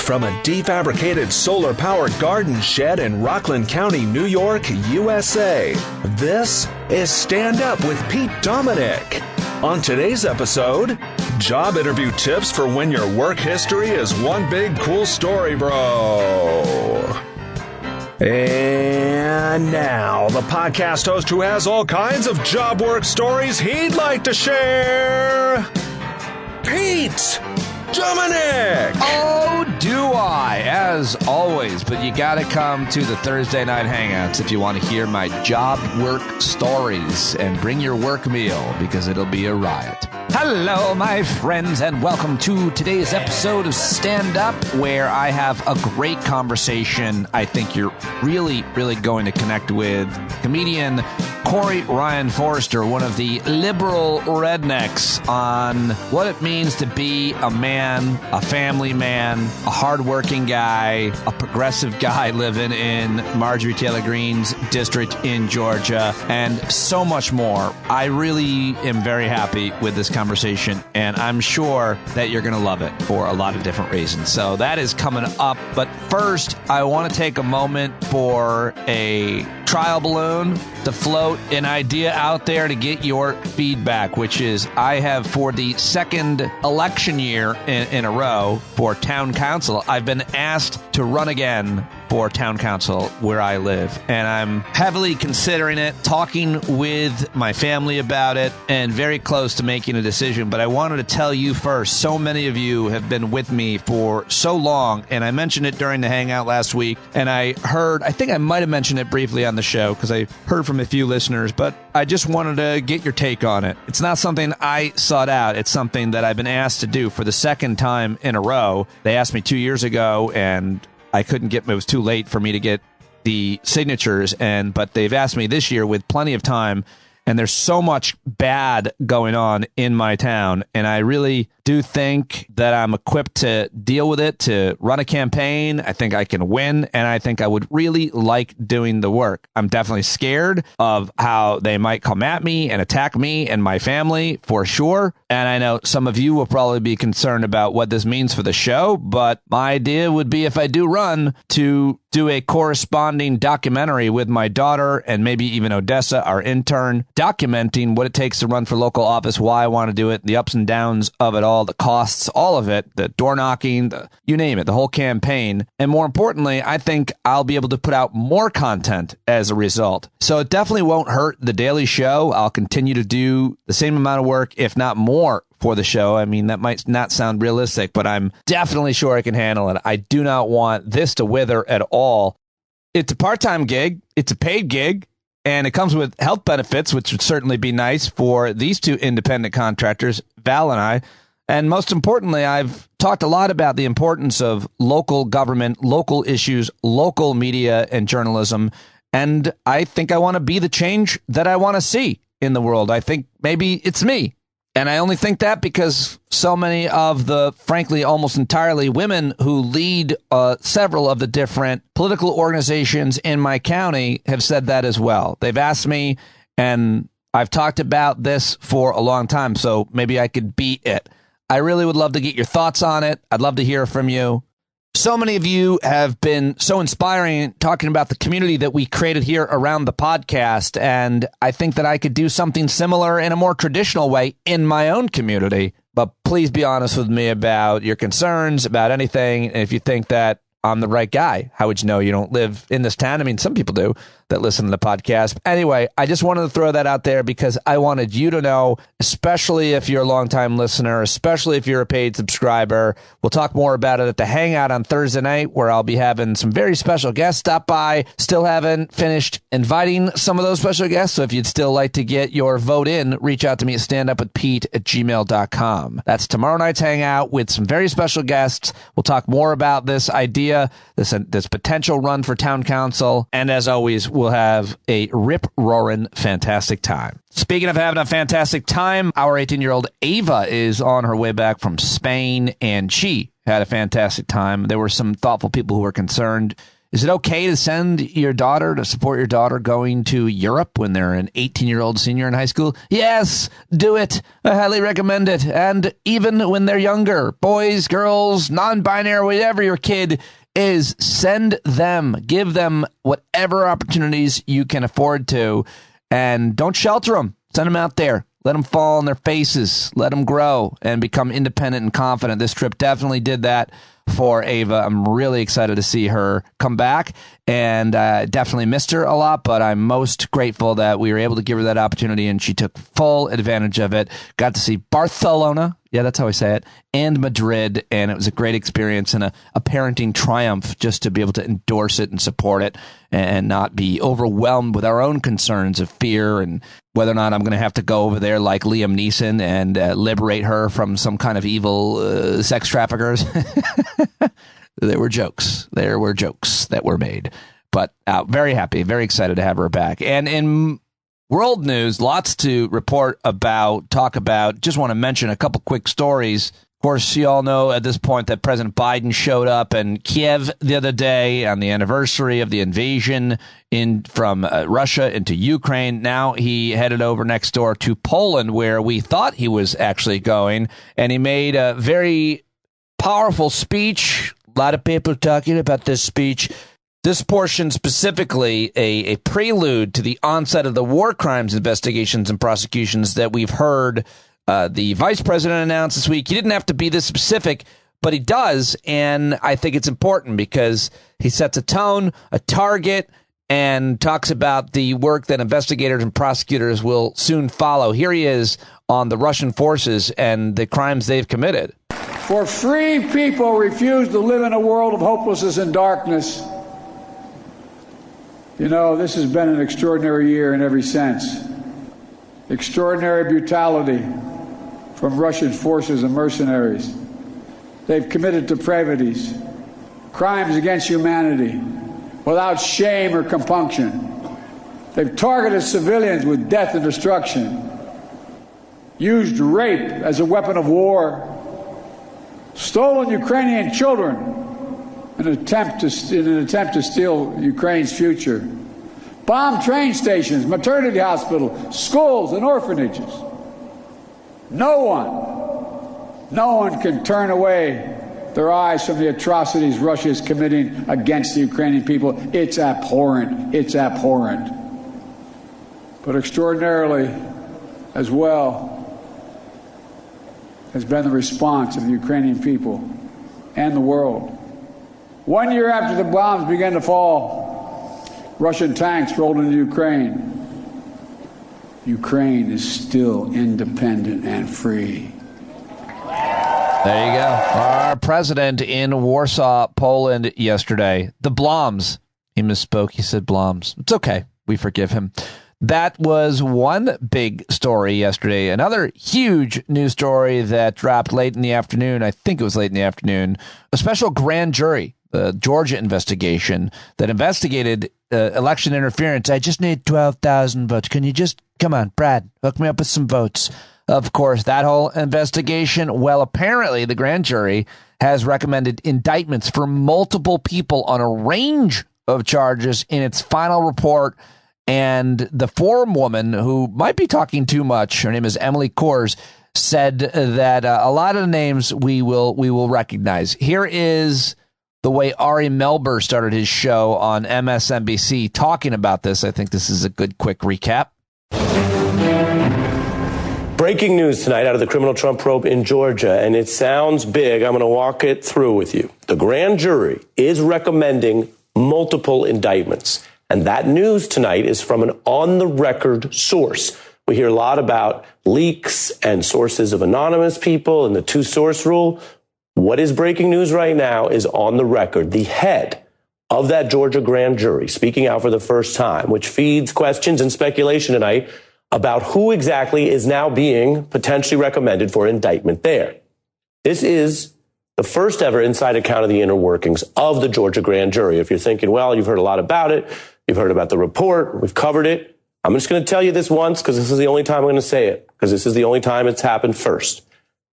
from a defabricated solar-powered garden shed in Rockland County, New York, USA. This is Stand Up with Pete Dominick. On today's episode, job interview tips for when your work history is one big cool story, bro. And now, the podcast host who has all kinds of job work stories he'd like to share, Pete Dominick! Oh, do I, as always. But you gotta come to the Thursday night hangouts if you want to hear my job work stories, and bring your work meal because it'll be a riot. Hello, my friends, and welcome to today's episode of Stand Up, where I have a great conversation I think you're really going to connect with. Comedian Corey Ryan Forrester, one of the liberal rednecks, on what it means to be a man, a family man, a hardworking guy, a progressive guy living in Marjorie Taylor Greene's district in Georgia, and so much more. I really am very happy with this conversation, and I'm sure that you're going to love it for a lot of different reasons. So that is coming up. But first, I want to take a moment for a trial balloon to float an idea out there to get your feedback, which is I have, for the second election year in a row for town council, I've been asked to run again for town council where I live. And I'm heavily considering it, talking with my family about it, and very close to making a decision. But I wanted to tell you first, so many of you have been with me for so long, and I mentioned it during the hangout last week, and I think I might have mentioned it briefly on the show because I heard from a few listeners, but I just wanted to get your take on it. It's not something I sought out. It's something that I've been asked to do for the second time in a row. They asked me 2 years ago, and I couldn't get, it was too late for me to get the signatures, but they've asked me this year with plenty of time, and there's so much bad going on in my town, and I really do think that I'm equipped to deal with it, to run a campaign. I think I can win, and I think I would really like doing the work. I'm definitely scared of how they might come at me and attack me and my family, for sure. And I know some of you will probably be concerned about what this means for the show, but my idea would be, if I do run, to do a corresponding documentary with my daughter and maybe even Odessa, our intern, documenting what it takes to run for local office, why I want to do it, the ups and downs of it all, the costs, all of it, the door knocking, you name it, the whole campaign. And more importantly, I think I'll be able to put out more content as a result. So it definitely won't hurt the daily show. I'll continue to do the same amount of work, if not more, for the show. I mean, that might not sound realistic, but I'm definitely sure I can handle it. I do not want this to wither at all. It's a part-time gig. It's a paid gig. And it comes with health benefits, which would certainly be nice for these two independent contractors, Val and I. And most importantly, I've talked a lot about the importance of local government, local issues, local media and journalism. And I think I want to be the change that I want to see in the world. I think maybe it's me. And I only think that because so many of the, frankly, almost entirely women who lead several of the different political organizations in my county have said that as well. They've asked me, and I've talked about this for a long time, so maybe I could beat it. I really would love to get your thoughts on it. I'd love to hear from you. So many of you have been so inspiring talking about the community that we created here around the podcast, and I think that I could do something similar in a more traditional way in my own community. But please be honest with me about your concerns, about anything, and if you think that I'm the right guy. How would you know you don't live in this town? I mean, some people do that listen to the podcast. Anyway, I just wanted to throw that out there because I wanted you to know, especially if you're a longtime listener, especially if you're a paid subscriber. We'll talk more about it at the Hangout on Thursday night, where I'll be having some very special guests stop by. Still haven't finished inviting some of those special guests, so if you'd still like to get your vote in, reach out to me at standupwithpete@gmail.com. That's tomorrow night's Hangout with some very special guests. We'll talk more about this idea, this potential run for town council, and as always, we'll have a rip-roaring fantastic time. Speaking of having a fantastic time, our 18-year-old Ava is on her way back from Spain, and she had a fantastic time. There were some thoughtful people who were concerned Is it okay to send your daughter, to support your daughter going to Europe when they're an 18-year-old senior in high school? Yes, do it. I highly recommend it. And even when they're younger, boys, girls, non-binary, whatever your kid is, send them, give them whatever opportunities you can afford to, and don't shelter them. Send them out there. Let them fall on their faces. Let them grow and become independent and confident. This trip definitely did that for Ava. I'm really excited to see her come back, and definitely missed her a lot, but I'm most grateful that we were able to give her that opportunity, and she took full advantage of it. Got to see Barcelona. Yeah, that's how I say it. And Madrid. And it was a great experience and a parenting triumph just to be able to endorse it and support it and not be overwhelmed with our own concerns of fear and whether or not I'm going to have to go over there like Liam Neeson and liberate her from some kind of evil sex traffickers. There were jokes. There were jokes that were made. But very happy, very excited to have her back. And in world news, lots to report about, talk about. Just want to mention a couple quick stories. Of course, you all know at this point that President Biden showed up in Kiev the other day on the anniversary of the invasion from Russia into Ukraine. Now he headed over next door to Poland, where we thought he was actually going, and he made a very powerful speech. A lot of people talking about this speech. This portion specifically a prelude to the onset of the war crimes investigations and prosecutions that we've heard the vice president announced this week. He didn't have to be this specific, but he does, and I think it's important because he sets a tone, a target, and talks about the work that investigators and prosecutors will soon follow. Here he is on the Russian forces and the crimes they've committed. For free people refuse to live in a world of hopelessness and darkness. You know, this has been an extraordinary year in every sense. Extraordinary brutality from Russian forces and mercenaries. They've committed depravities, crimes against humanity, without shame or compunction. They've targeted civilians with death and destruction, used rape as a weapon of war, stolen Ukrainian children in an attempt to steal Ukraine's future, bombed train stations, maternity hospitals, schools, and orphanages. No one can turn away their eyes from the atrocities Russia is committing against the Ukrainian people. It's abhorrent. It's abhorrent. But extraordinarily, as well, has been the response of the Ukrainian people and the world. 1 year after the bombs began to fall, Russian tanks rolled into Ukraine. Ukraine is still independent and free. There you go. Our president in Warsaw, Poland yesterday. The Bloms. He misspoke. He said Bloms. It's okay. We forgive him. That was one big story yesterday. Another huge news story that dropped late in the afternoon. I think it was late in the afternoon. A special grand jury, the Georgia investigation that investigated election interference. I just need 12,000 votes. Can you just, come on, Brad, hook me up with some votes. Of course, that whole investigation, well, apparently the grand jury has recommended indictments for multiple people on a range of charges in its final report. And the forum woman, who might be talking too much, her name is Emily Kors, said that a lot of the names we will recognize. Here is the way Ari Melber started his show on MSNBC talking about this. I think this is a good quick recap. Breaking news tonight out of the criminal Trump probe in Georgia, and it sounds big. I'm going to walk it through with you. The grand jury is recommending multiple indictments, and that news tonight is from an on-the-record source. We hear a lot about leaks and sources of anonymous people and the two-source rule. What is breaking news right now is on the record. The head of that Georgia grand jury speaking out for the first time, which feeds questions and speculation tonight about who exactly is now being potentially recommended for indictment there. This is the first ever inside account of the inner workings of the Georgia grand jury. If you're thinking, well, you've heard a lot about it, you've heard about the report, we've covered it, I'm just going to tell you this once because this is the only time I'm going to say it, because this is the only time it's happened first.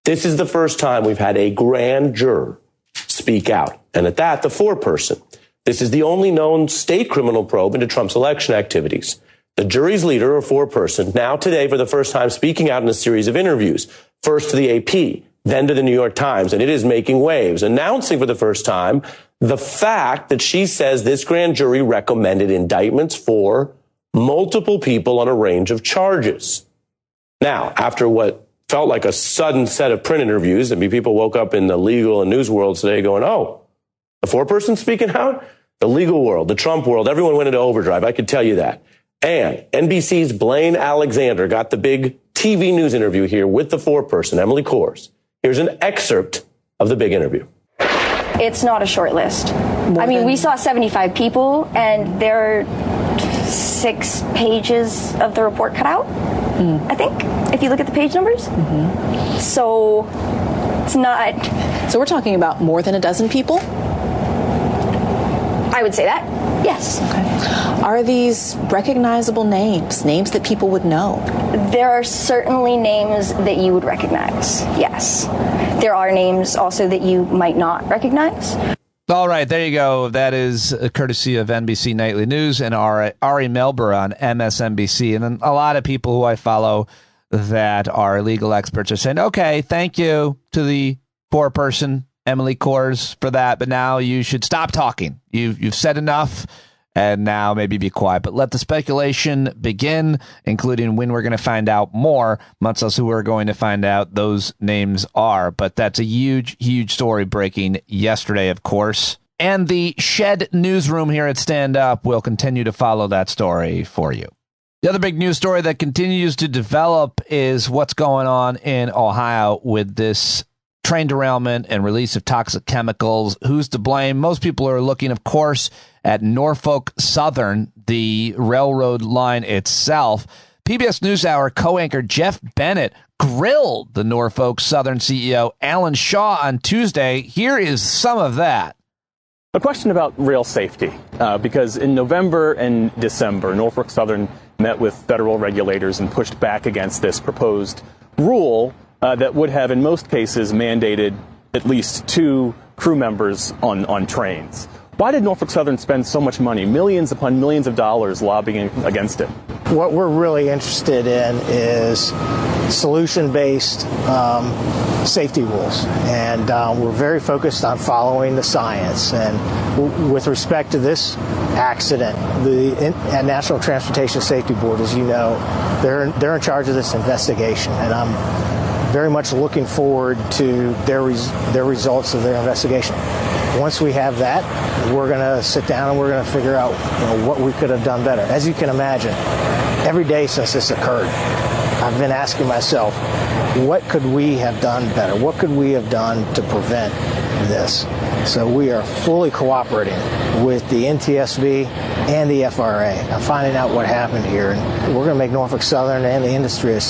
This is the first time we've had a grand juror speak out. And at that, the foreperson This is the only known state criminal probe into Trump's election activities. The jury's leader, a four-person, now today for the first time speaking out in a series of interviews, first to the AP, then to the New York Times, and it is making waves, announcing for the first time the fact that she says this grand jury recommended indictments for multiple people on a range of charges. Now, after what felt like a sudden set of print interviews, I mean, people woke up in the legal and news world today going, oh, the four-person speaking out? The legal world, the Trump world, everyone went into overdrive, I could tell you that. And NBC's Blaine Alexander got the big TV news interview here with the four-person, Emily Kors. Here's an excerpt of the big interview. It's not a short list. We saw 75 people, and there are 6 pages of the report cut out, I think, if you look at the page numbers. So it's not... So we're talking about more than a dozen people? I would say that, yes. Okay. Are these recognizable names that people would know? There are certainly names that you would recognize, yes. There are names also that you might not recognize. All right, there you go. That is a courtesy of NBC Nightly News and Ari Melber on MSNBC. And then a lot of people who I follow that are legal experts are saying, okay, thank you to the four-person Emily Kors for that, but now you should stop talking. You've said enough, and now maybe be quiet. But let the speculation begin, including when we're going to find out more, much less who we're going to find out those names are. But that's a huge, huge story breaking yesterday, of course. And the Shed newsroom here at Stand Up will continue to follow that story for you. The other big news story that continues to develop is what's going on in Ohio with this train derailment and release of toxic chemicals. Who's to blame? Most people are looking, of course, at Norfolk Southern, the railroad line itself. PBS NewsHour co-anchor Jeff Bennett grilled the Norfolk Southern CEO Alan Shaw on Tuesday. Here is some of that. A question about rail safety, because in November and December, Norfolk Southern met with federal regulators and pushed back against this proposed rule that would have, in most cases, mandated at least 2 crew members on trains. Why did Norfolk Southern spend so much money, millions upon millions of dollars, lobbying against it? What we're really interested in is solution-based safety rules, and we're very focused on following the science. And with respect to this accident, the National Transportation Safety Board, as you know, they're in charge of this investigation, and I'm very much looking forward to their results of their investigation. Once we have that, we're going to sit down and we're going to figure out what we could have done better. As you can imagine, every day since this occurred, I've been asking myself, what could we have done better? What could we have done to prevent this? So we are fully cooperating with the NTSB and the FRA. I'm finding out what happened here, and we're going to make Norfolk Southern and the industry a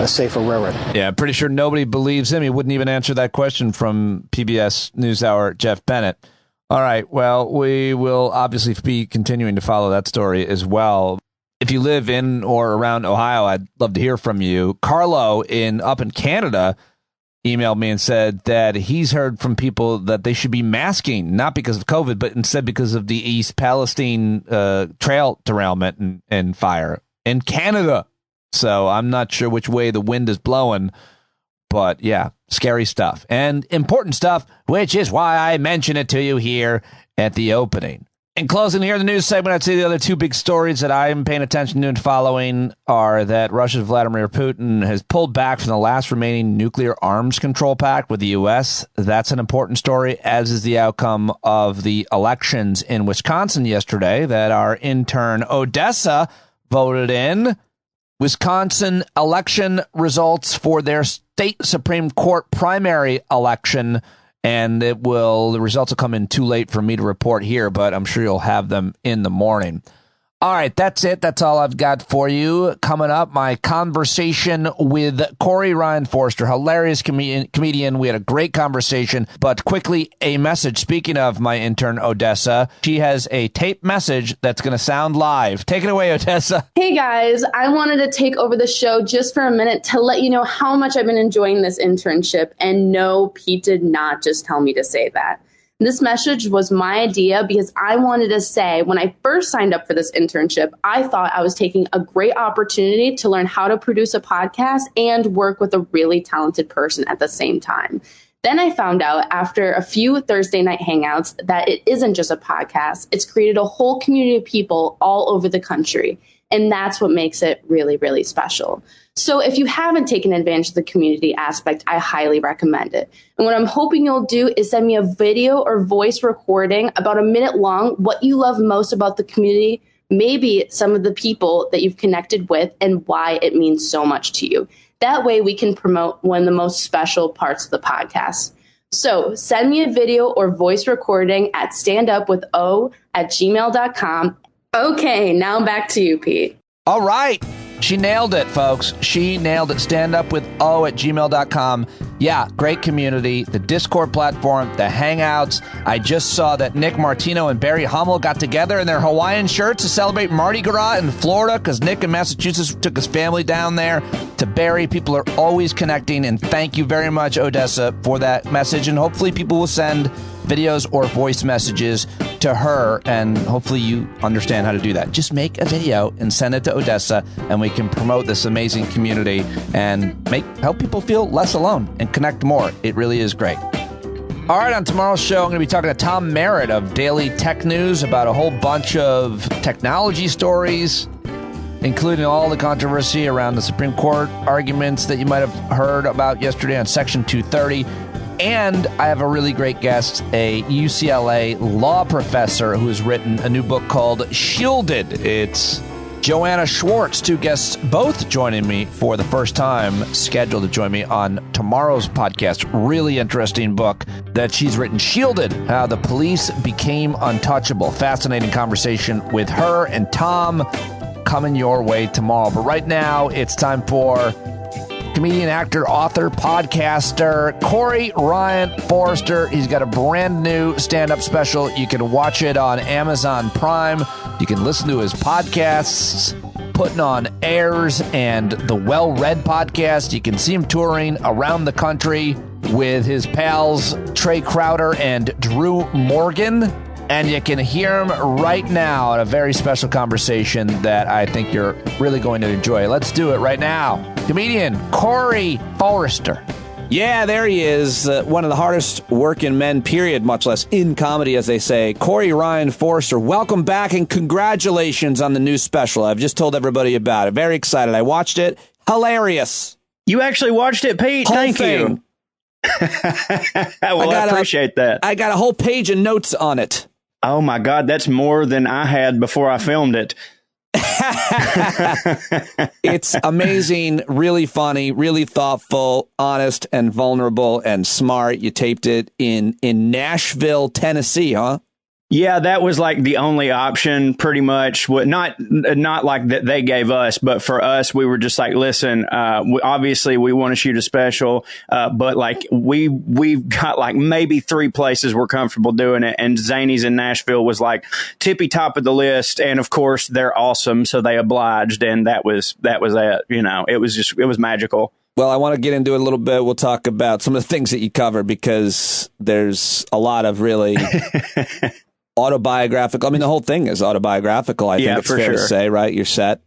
safer railroad. Yeah, I'm pretty sure nobody believes him. He wouldn't even answer that question from PBS NewsHour Jeff Bennett. All right, well, we will obviously be continuing to follow that story as well. If you live in or around Ohio, I'd love to hear from you. Carlo up in Canada emailed me and said that he's heard from people that they should be masking, not because of COVID, but instead because of the East Palestine trail derailment and fire in Canada. So I'm not sure which way the wind is blowing, but yeah, scary stuff and important stuff, which is why I mention it to you here at the opening. In closing here, the news segment, I'd say the other 2 big stories that I'm paying attention to and following are that Russia's Vladimir Putin has pulled back from the last remaining nuclear arms control pact with the U.S. That's an important story, as is the outcome of the elections in Wisconsin yesterday that our intern Odessa voted in. Wisconsin election results for their state Supreme Court primary election. And the results will come in too late for me to report here, but I'm sure you'll have them in the morning. All right, that's it. That's all I've got for you. Coming up, my conversation with Corey Ryan Forrester, hilarious comedian. We had a great conversation, but quickly, a message. Speaking of my intern, Odessa, she has a tape message that's going to sound live. Take it away, Odessa. Hey, guys. I wanted to take over the show just for a minute to let you know how much I've been enjoying this internship. And no, Pete did not just tell me to say that. This message was my idea because I wanted to say, when I first signed up for this internship, I thought I was taking a great opportunity to learn how to produce a podcast and work with a really talented person at the same time. Then I found out after a few Thursday night hangouts that it isn't just a podcast. It's created a whole community of people all over the country. And that's what makes it really, really special. So if you haven't taken advantage of the community aspect, I highly recommend it. And what I'm hoping you'll do is send me a video or voice recording about a minute long, what you love most about the community, maybe some of the people that you've connected with and why it means so much to you. That way we can promote one of the most special parts of the podcast. So send me a video or voice recording at standupwitho@gmail.com. Okay, now back to you, Pete. All right. She nailed it, folks. She nailed it. standupwitho@gmail.com. Yeah, great community. The Discord platform, the Hangouts. I just saw that Nick Martino and Barry Hummel got together in their Hawaiian shirts to celebrate Mardi Gras in Florida because Nick in Massachusetts took his family down there to Barry. People are always connecting, and thank you very much, Odessa, for that message. And hopefully people will send videos or voice messages to her, and hopefully you understand how to do that. Just make a video and send it to Odessa, and we can promote this amazing community and help people feel less alone and connect more. It really is great. All right, on tomorrow's show, I'm going to be talking to Tom Merritt of Daily Tech News about a whole bunch of technology stories, including all the controversy around the Supreme Court arguments that you might have heard about yesterday on Section 230. And I have a really great guest, a UCLA law professor who has written a new book called Shielded. It's Joanna Schwartz, two guests, both joining me for the first time, scheduled to join me on tomorrow's podcast. Really interesting book that she's written, Shielded, How the Police Became Untouchable. Fascinating conversation with her and Tom coming your way tomorrow. But right now, it's time for comedian, actor, author, podcaster, Corey Ryan Forrester. He's got a brand new stand-up special. You can watch it on Amazon Prime. You can listen to his podcasts, Putting on Airs and the Well Read podcast. You can see him touring around the country with his pals Trey Crowder and Drew Morgan. And you can hear him right now in a very special conversation that I think you're really going to enjoy. Let's do it right now. Comedian Corey Forrester. Yeah, there he is. One of the hardest working men, period, much less in comedy, as they say. Corey Ryan Forrester, welcome back and congratulations on the new special. I've just told everybody about it. Very excited. I watched it. Hilarious. You actually watched it, Pete? Thank you. Well, I appreciate that. I got a whole page of notes on it. Oh, my God. That's more than I had before I filmed it. It's amazing, really funny, really thoughtful, honest and vulnerable and smart. You taped it in Nashville, Tennessee, huh? Yeah, that was like the only option, pretty much. Not like that they gave us, but for us, we were just like, listen, obviously we want to shoot a special, but like we've got like maybe 3 places we're comfortable doing it, and Zany's in Nashville was like tippy top of the list, and of course they're awesome, so they obliged, and that was it. You know, it was magical. Well, I want to get into it a little bit. We'll talk about some of the things that you cover because there's a lot of really autobiographical. I mean, the whole thing is autobiographical. I think it's fair to say, right? You're set.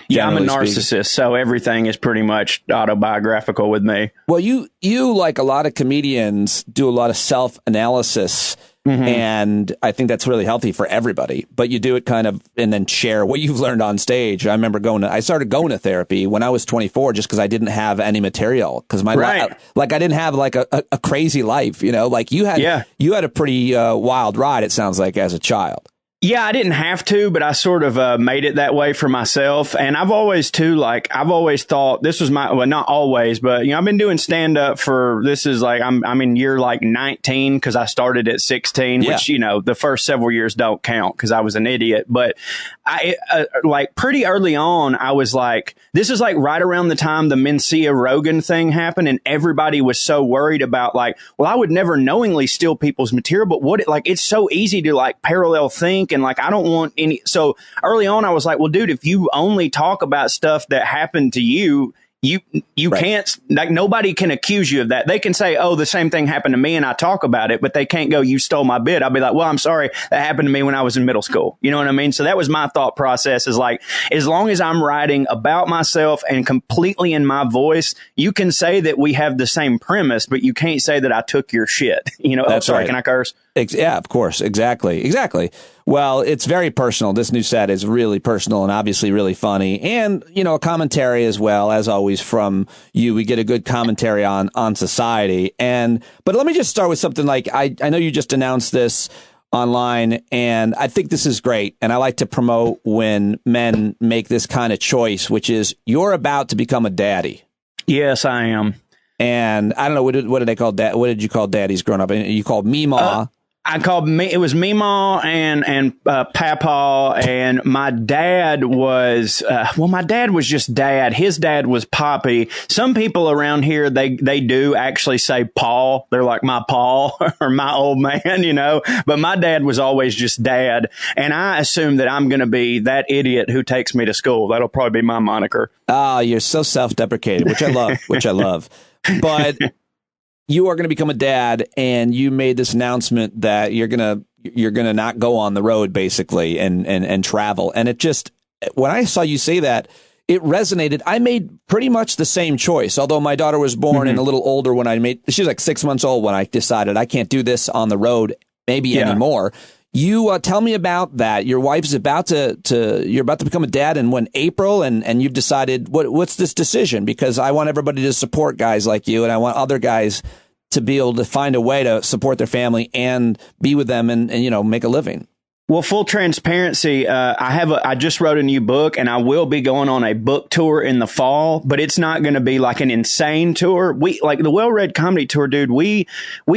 Yeah, I'm a narcissist, so everything is pretty much autobiographical with me. Well, you like a lot of comedians do a lot of self-analysis, and I think that's really healthy for everybody. But you do it kind of and then share what you've learned on stage. I remember I started going to therapy when I was 24 just because I didn't have any material because my life, like I didn't have like a crazy life, you know, like you had a pretty wild ride, it sounds like, as a child. Yeah, I didn't have to, but I sort of made it that way for myself. And I've always thought this was not always, but I've been doing stand up this is like, I'm in year like 19 because I started at 16, which, the first several years don't count because I was an idiot. But I like pretty early on, I was like, this is like right around the time the Mencia Rogan thing happened. And everybody was so worried about like, well, I would never knowingly steal people's material, but it's so easy to like parallel think. And like, I don't want any. So early on, I was like, well, dude, if you only talk about stuff that happened to you, you can't, like, nobody can accuse you of that. They can say, oh, the same thing happened to me, and I talk about it, but they can't go, you stole my bit. I'll be like, well, I'm sorry, that happened to me when I was in middle school. You know what I mean? So that was my thought process, is like, as long as I'm writing about myself and completely in my voice, you can say that we have the same premise, but you can't say that I took your shit. You know, That's right. Can I curse? Yeah, of course. Exactly. Well, it's very personal. This new set is really personal and obviously really funny. And, you know, a commentary as well, as always, from you. We get a good commentary on society. But let me just start with something like, I know you just announced this online, and I think this is great. And I like to promote when men make this kind of choice, which is you're about to become a daddy. Yes, I am. And I don't know, what did they call dad? What did you call daddies growing up? You called Meemaw. It was Meemaw and Papa, and my dad was, my dad was just Dad. His dad was Poppy. Some people around here, they do actually say Paul. They're like, my Paul or my old man, you know, but my dad was always just Dad. And I assume that I'm going to be that idiot who takes me to school. That'll probably be my moniker. Oh, you're so self-deprecating, which I love, But you are going to become a dad, and you made this announcement that you're going to not go on the road, basically, and travel. And it just, when I saw you say that, it resonated. I made pretty much the same choice, although my daughter was born and a little older when she was like 6 months old when I decided I can't do this on the road anymore. You tell me about that. Your wife's you're about to become a dad in April, and you've decided what's this decision? Because I want everybody to support guys like you, and I want other guys to be able to find a way to support their family and be with them and you know, make a living. Well, full transparency, I just wrote a new book, and I will be going on a book tour in the fall, but it's not going to be like an insane tour. Like the Well-Read Comedy Tour, dude, we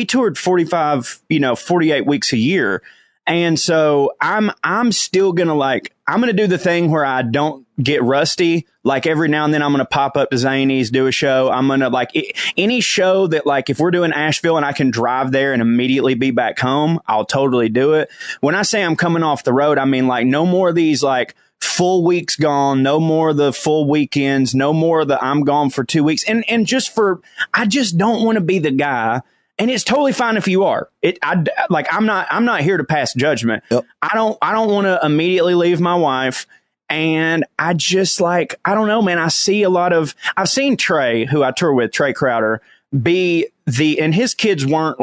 toured 48 weeks a year. And so I'm still going to I'm going to do the thing where I don't get rusty. Like every now and then I'm going to pop up to Zany's, do a show. I'm going to any show that if we're doing Asheville and I can drive there and immediately be back home, I'll totally do it. When I say I'm coming off the road, I mean no more of these full weeks gone, no more of the full weekends, no more of the I'm gone for 2 weeks. And I just don't want to be the guy. And it's totally fine if you are. I'm not here to pass judgment. Yep. I don't want to immediately leave my wife. And I just I don't know, man. I've seen Trey, who I tour with, Trey Crowder, and his kids weren't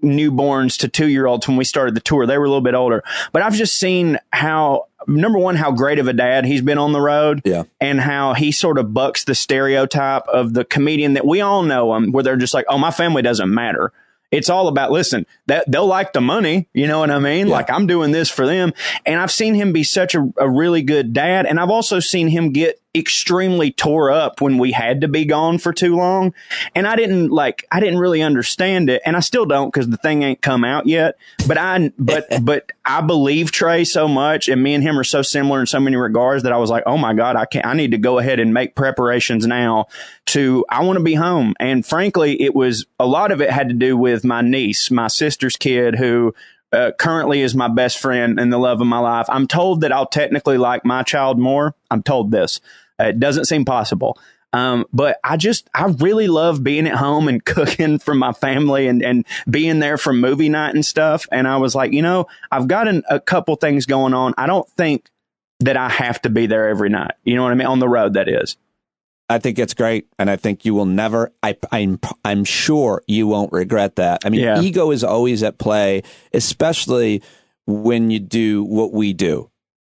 newborns to 2-year-olds when we started the tour. They were a little bit older, but I've just seen how, number one, how great of a dad he's been on the road, and how he sort of bucks the stereotype of the comedian that we all know him, where they're just like, oh, my family doesn't matter. It's all about, listen, that they'll like the money. You know what I mean? Yeah. I'm doing this for them. And I've seen him be such a really good dad. And I've also seen him get extremely tore up when we had to be gone for too long. And I didn't really understand it. And I still don't, because the thing ain't come out yet. But I believe Trey so much, and me and him are so similar in so many regards, that I was like, oh my God, I need to go ahead and make preparations now I want to be home. And frankly, a lot of it had to do with my niece, my sister's kid, who currently is my best friend and the love of my life. I'm told that I'll technically like my child more. I'm told this. It doesn't seem possible. But I really love being at home and cooking for my family and being there for movie night and stuff. And I was like, I've got a couple things going on. I don't think that I have to be there every night. You know what I mean? On the road, that is. I think it's great, and I think you will never. I'm sure you won't regret that. I mean, ego is always at play, especially when you do what we do.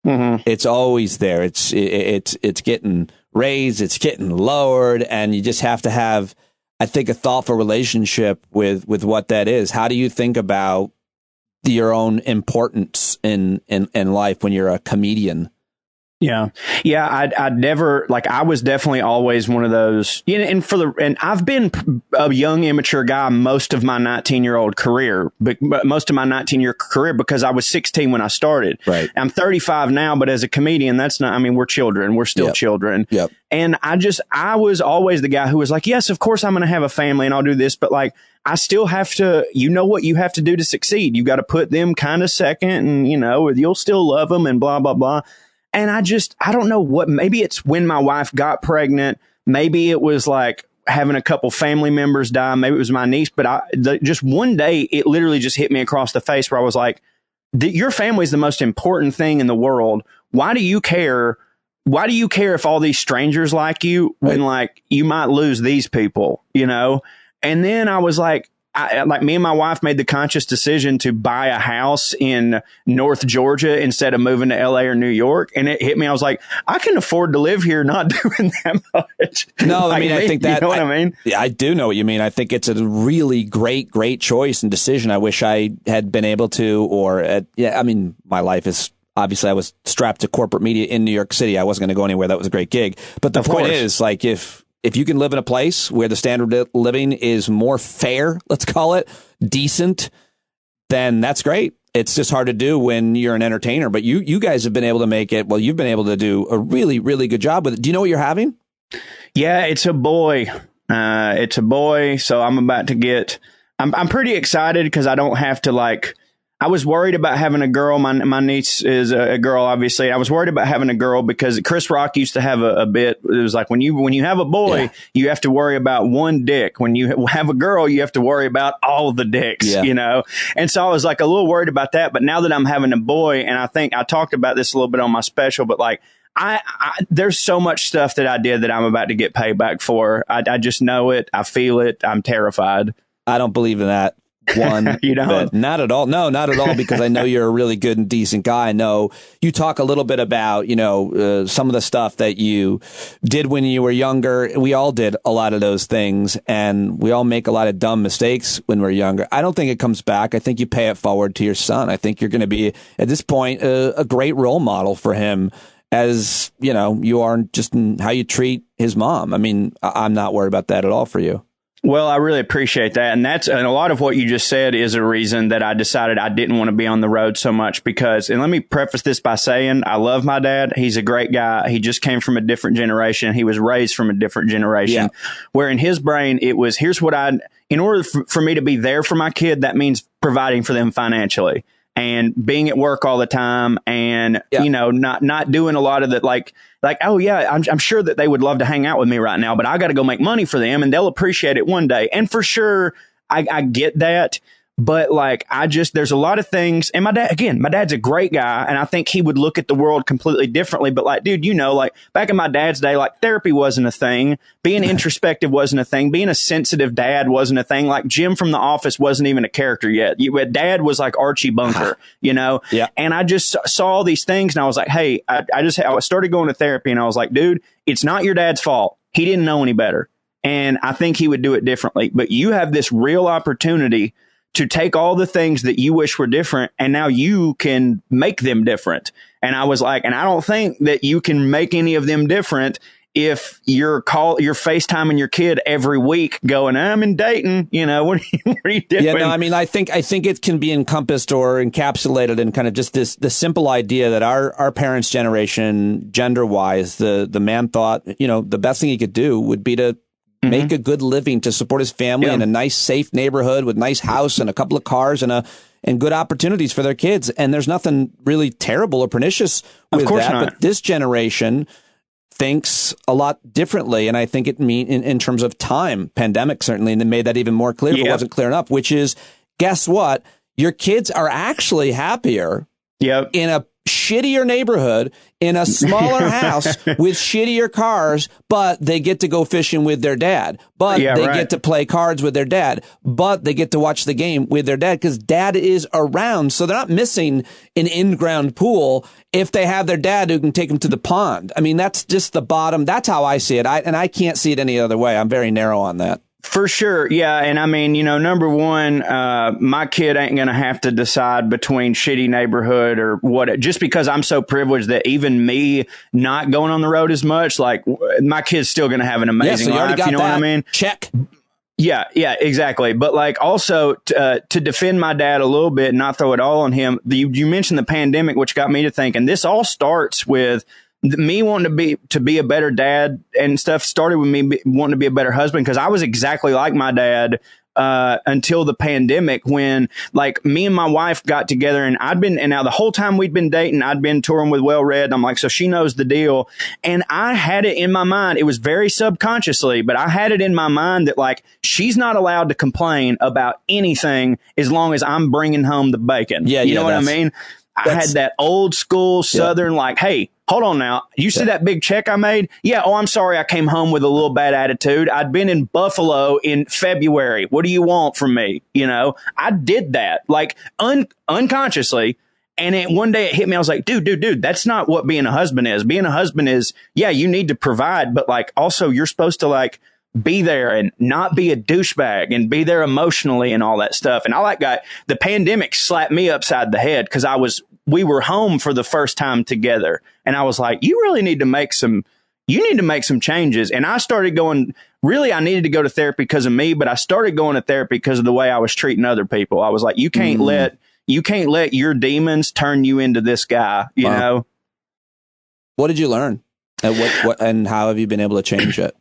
Mm-hmm. It's always there. It's getting raised, it's getting lowered, and you just have to have, I think, a thoughtful relationship with what that is. How do you think about your own importance in life when you're a comedian? Yeah. I never, I was definitely always one of those, and I've been a young, immature guy most of my 19-year-old career, but most of my 19-year career, because I was 16 when I started. Right. I'm 35 now, but as a comedian, that's not, we're children. We're still children. Yep. And I was always the guy who was like, yes, of course I'm going to have a family and I'll do this, but I still have to, what you have to do to succeed. You got to put them kind of second, and, you'll still love them and blah, blah, blah. And I don't know maybe it's when my wife got pregnant, Maybe it was like having a couple family members die. Maybe it was my niece. But just one day, it literally just hit me across the face where I was like, your family is the most important thing in the world. Why do you care? Why do you care if all these strangers like you when like you might lose these people, you know? And then I was like, me and my wife made the conscious decision to buy a house in North Georgia instead of moving to LA or New York. And it hit me. I was like, I can afford to live here not doing that much. No, I mean, I think that, you know what I mean? Yeah, I do know what you mean. I think it's a really great choice and decision. I wish I had been able to, I mean, my life is, obviously I was strapped to corporate media in New York City. I wasn't going to go anywhere. That was a great gig. But the point is, like, if you can live in a place where the standard of living is more fair, let's call it, decent, then that's great. It's just hard to do when you're an entertainer. But you guys have been able to make it. Well, you've been able to do a really good job with it. Do you know what you're having? Yeah, it's a boy. It's a boy. So I'm about to get. I'm pretty excited because I don't have to like. I was worried about having a girl. My niece is a girl, obviously. I was worried about having a girl because Chris Rock used to have a bit. It was like when you have a boy, you have to worry about one dick. When you have a girl, you have to worry about all the dicks, you know? And so I was like a little worried about that. But now that I'm having a boy, and I think I talked about this a little bit on my special, but like, there's so much stuff that I did that I'm about to get payback for. I just know it. I feel it. I'm terrified. I don't believe in that. One, you don't? Not at all. No, not at all. Because I know you're a really good and decent guy. I know you talk a little bit about, some of the stuff that you did when you were younger. We all did a lot of those things, and we all make a lot of dumb mistakes when we're younger. I don't think it comes back. I think you pay it forward to your son. I think you're going to be, at this point, a great role model for him, as, you are just in how you treat his mom. I mean, I'm not worried about that at all for you. Well, I really appreciate that. And a lot of what you just said is a reason that I decided I didn't want to be on the road so much because, and let me preface this by saying, I love my dad. He's a great guy. He just came from a different generation. He was raised from a different generation where in his brain, it was, in order for me to be there for my kid, that means providing for them financially and being at work all the time and, not doing a lot of the like, oh, yeah, I'm sure that they would love to hang out with me right now, but I got to go make money for them and they'll appreciate it one day. And for sure, I get that. But like, there's a lot of things. And my dad's a great guy. And I think he would look at the world completely differently. But like, dude, like back in my dad's day, like therapy wasn't a thing. Being introspective wasn't a thing. Being a sensitive dad wasn't a thing. Like Jim from The Office wasn't even a character yet. Dad was like Archie Bunker, Yeah. And I just saw all these things and I was like, hey, I started going to therapy and I was like, dude, it's not your dad's fault. He didn't know any better. And I think he would do it differently. But you have this real opportunity to take all the things that you wish were different and now you can make them different. And I was like, and I don't think that you can make any of them different if you're FaceTiming your kid every week going, I'm in Dayton, what are you doing? Yeah, no, I mean, I think it can be encompassed or encapsulated in kind of just the simple idea that our parents' generation, gender wise, the man thought, the best thing he could do would be to make a good living to support his family in a nice, safe neighborhood with nice house and a couple of cars and good opportunities for their kids. And there's nothing really terrible or pernicious with that. Not. But this generation thinks a lot differently. And I think in terms of time, pandemic certainly, and they made that even more clear if it wasn't clear enough, which is, guess what? Your kids are actually happier in a shittier neighborhood in a smaller house with shittier cars, but they get to go fishing with their dad, but get to play cards with their dad, but they get to watch the game with their dad because dad is around. So they're not missing an in-ground pool if they have their dad who can take them to the pond. I mean, that's just the bottom. That's how I see it. I can't see it any other way. I'm very narrow on that. For sure. Yeah. And I mean, number one, my kid ain't going to have to decide between shitty neighborhood or what, just because I'm so privileged that even me not going on the road as much, like my kid's still going to have an amazing life. You know what I mean? Check. Yeah, exactly. But like also to defend my dad a little bit and not throw it all on him. You mentioned the pandemic, which got me to think, and this all starts with me wanting to be a better dad and stuff started with me wanting to be a better husband because I was exactly like my dad until the pandemic, when like me and my wife got together, and now the whole time we'd been dating, I'd been touring with Well Read. I'm like, so she knows the deal. And I had it in my mind. It was very subconsciously, but I had it in my mind that like, she's not allowed to complain about anything as long as I'm bringing home the bacon. You know what I mean? I had that old school Southern, like, hey, hold on now. You see that big check I made? Yeah. Oh, I'm sorry. I came home with a little bad attitude. I'd been in Buffalo in February. What do you want from me? You know, I did that like unconsciously. And one day it hit me. I was like, dude, that's not what being a husband is. Being a husband is, yeah, you need to provide, but like also you're supposed to like be there and not be a douchebag and be there emotionally and all that stuff. And the pandemic slapped me upside the head because we were home for the first time together. And I was like, you need to make some changes. And I started going, really, I needed to go to therapy because of me, but I started going to therapy because of the way I was treating other people. I was like, you can't let your demons turn you into this guy, you know? What did you learn? And how have you been able to change it?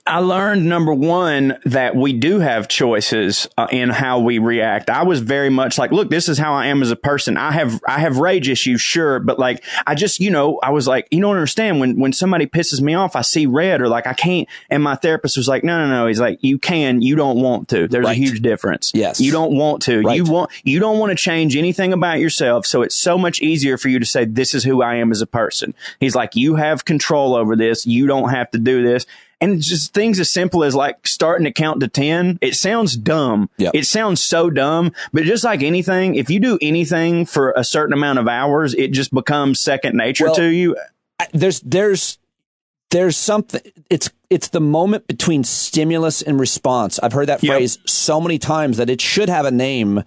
I learned, number one, that we do have choices in how we react. I was very much like, look, this is how I am as a person. I have rage issues, sure. But like, I just, I was like, you don't understand when somebody pisses me off, I see red or like I can't. And my therapist was like, no. He's like, you can, you don't want to. There's a huge difference. Yes. You don't want to. Right. You don't want to change anything about yourself. So it's so much easier for you to say, this is who I am as a person. He's like, you have control over this. You don't have to do this. And just things as simple as like starting to count to 10. It sounds dumb. Yep. It sounds so dumb. But just like anything, if you do anything for a certain amount of hours, it just becomes second nature to you. There's something. It's the moment between stimulus and response. I've heard that phrase so many times that it should have a name.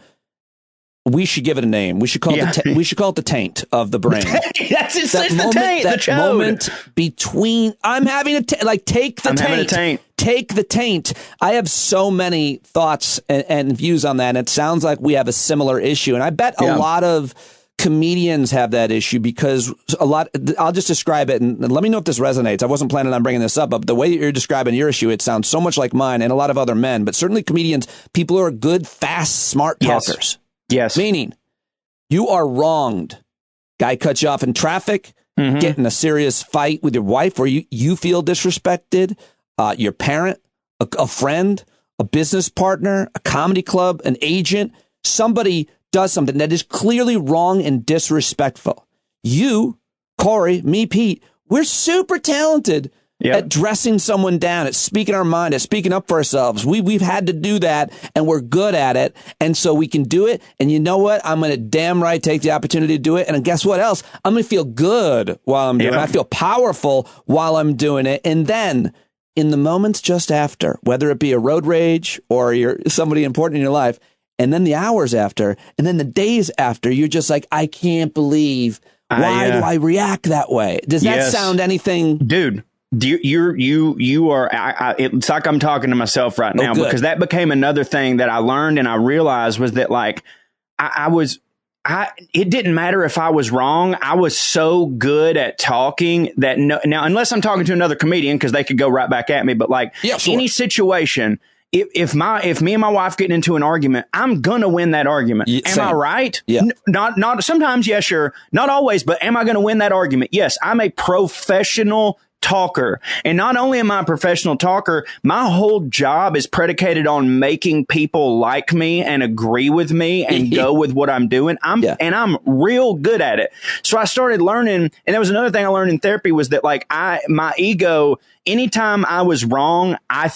We should give it a name. We should call it we should call it the taint of the brain. It's the taint. That moment between I'm having a take the taint. Take the taint. I have so many thoughts and views on that. And it sounds like we have a similar issue. And I bet a lot of comedians have that issue because I'll just describe it and let me know if this resonates. I wasn't planning on bringing this up, but the way you're describing your issue, it sounds so much like mine and a lot of other men, but certainly comedians, people who are good, fast, smart talkers. Yes. Meaning you are wronged. Guy cuts you off in traffic, get in a serious fight with your wife where you feel disrespected, your parent, a friend, a business partner, a comedy club, an agent, somebody does something that is clearly wrong and disrespectful. You, Corey, me, Pete, we're super talented at dressing someone down, at speaking our mind, at speaking up for ourselves. We've had to do that, and we're good at it, and so we can do it. And you know what? I'm going to damn right take the opportunity to do it. And guess what else? I'm going to feel good while I'm doing it. I feel powerful while I'm doing it. And then in the moments just after, whether it be a road rage or you're somebody important in your life, and then the hours after, and then the days after, you're just like, I can't believe, why do I react that way? Does that sound anything? Dude. You are, it's like I'm talking to myself right now because that became another thing that I learned and I realized was that like it didn't matter if I was wrong. I was so good at talking that now, unless I'm talking to another comedian because they could go right back at me, but like any situation, if me and my wife getting into an argument, I'm going to win that argument. Am I right? Yeah. Not sometimes. Yeah, sure. Not always, but am I going to win that argument? Yes. I'm a professional talker. And not only am I a professional talker, my whole job is predicated on making people like me and agree with me and go with what I'm doing. And I'm real good at it. So I started learning, and that was another thing I learned in therapy was that like my ego, anytime I was wrong, I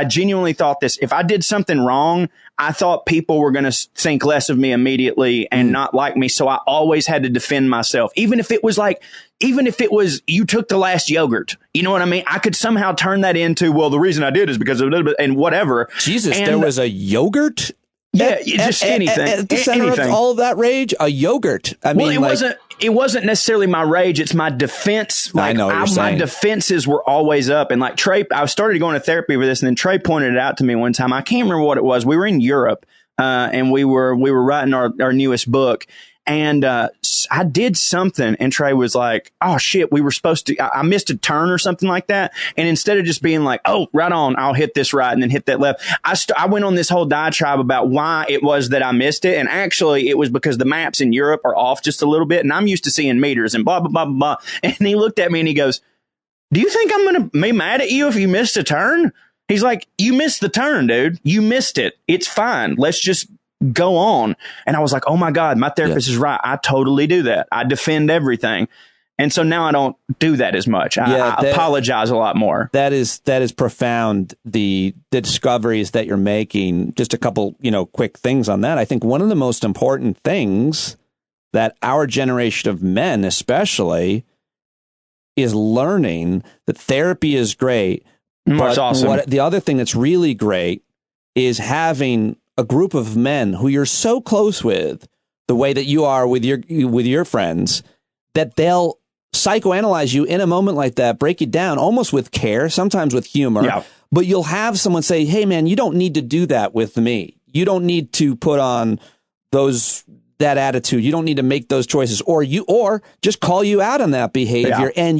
genuinely thought this, if I did something wrong, I thought people were going to think less of me immediately and not like me. So I always had to defend myself. Even if it was you took the last yogurt, you know what I mean? I could somehow turn that into, well, the reason I did is because of it and whatever. Jesus, there was a yogurt? Yeah, just anything. At the center of all of that rage, a yogurt. It wasn't necessarily my rage. It's my defense. Like, I know what you're saying. My defenses were always up. And like Trey, I started going to therapy for this, and then Trey pointed it out to me one time. I can't remember what it was. We were in Europe, and we were writing our newest book. And I did something, and Trey was like, oh, shit, we were supposed to, I missed a turn or something like that. And instead of just being like, oh, right on, I'll hit this right and then hit that left, I went on this whole diatribe about why it was that I missed it. And actually, it was because the maps in Europe are off just a little bit, and I'm used to seeing meters and blah, blah, blah, blah, blah. And he looked at me and he goes, do you think I'm going to be mad at you if you missed a turn? He's like, you missed the turn, dude. You missed it. It's fine. Let's just go on. And I was like, oh my God, my therapist is right. I totally do that. I defend everything. And so now I don't do that as much. I apologize a lot more. That is profound. The discoveries that you're making. Just a couple, quick things on that. I think one of the most important things that our generation of men, especially, is learning that therapy is great. That's awesome. The other thing that's really great is having a group of men who you're so close with, the way that you are with your friends, that they'll psychoanalyze you in a moment like that, break you down almost with care, sometimes with humor. Yeah. But you'll have someone say, hey, man, you don't need to do that with me. You don't need to put on that attitude. You don't need to make those choices, or just call you out on that behavior. Yeah. And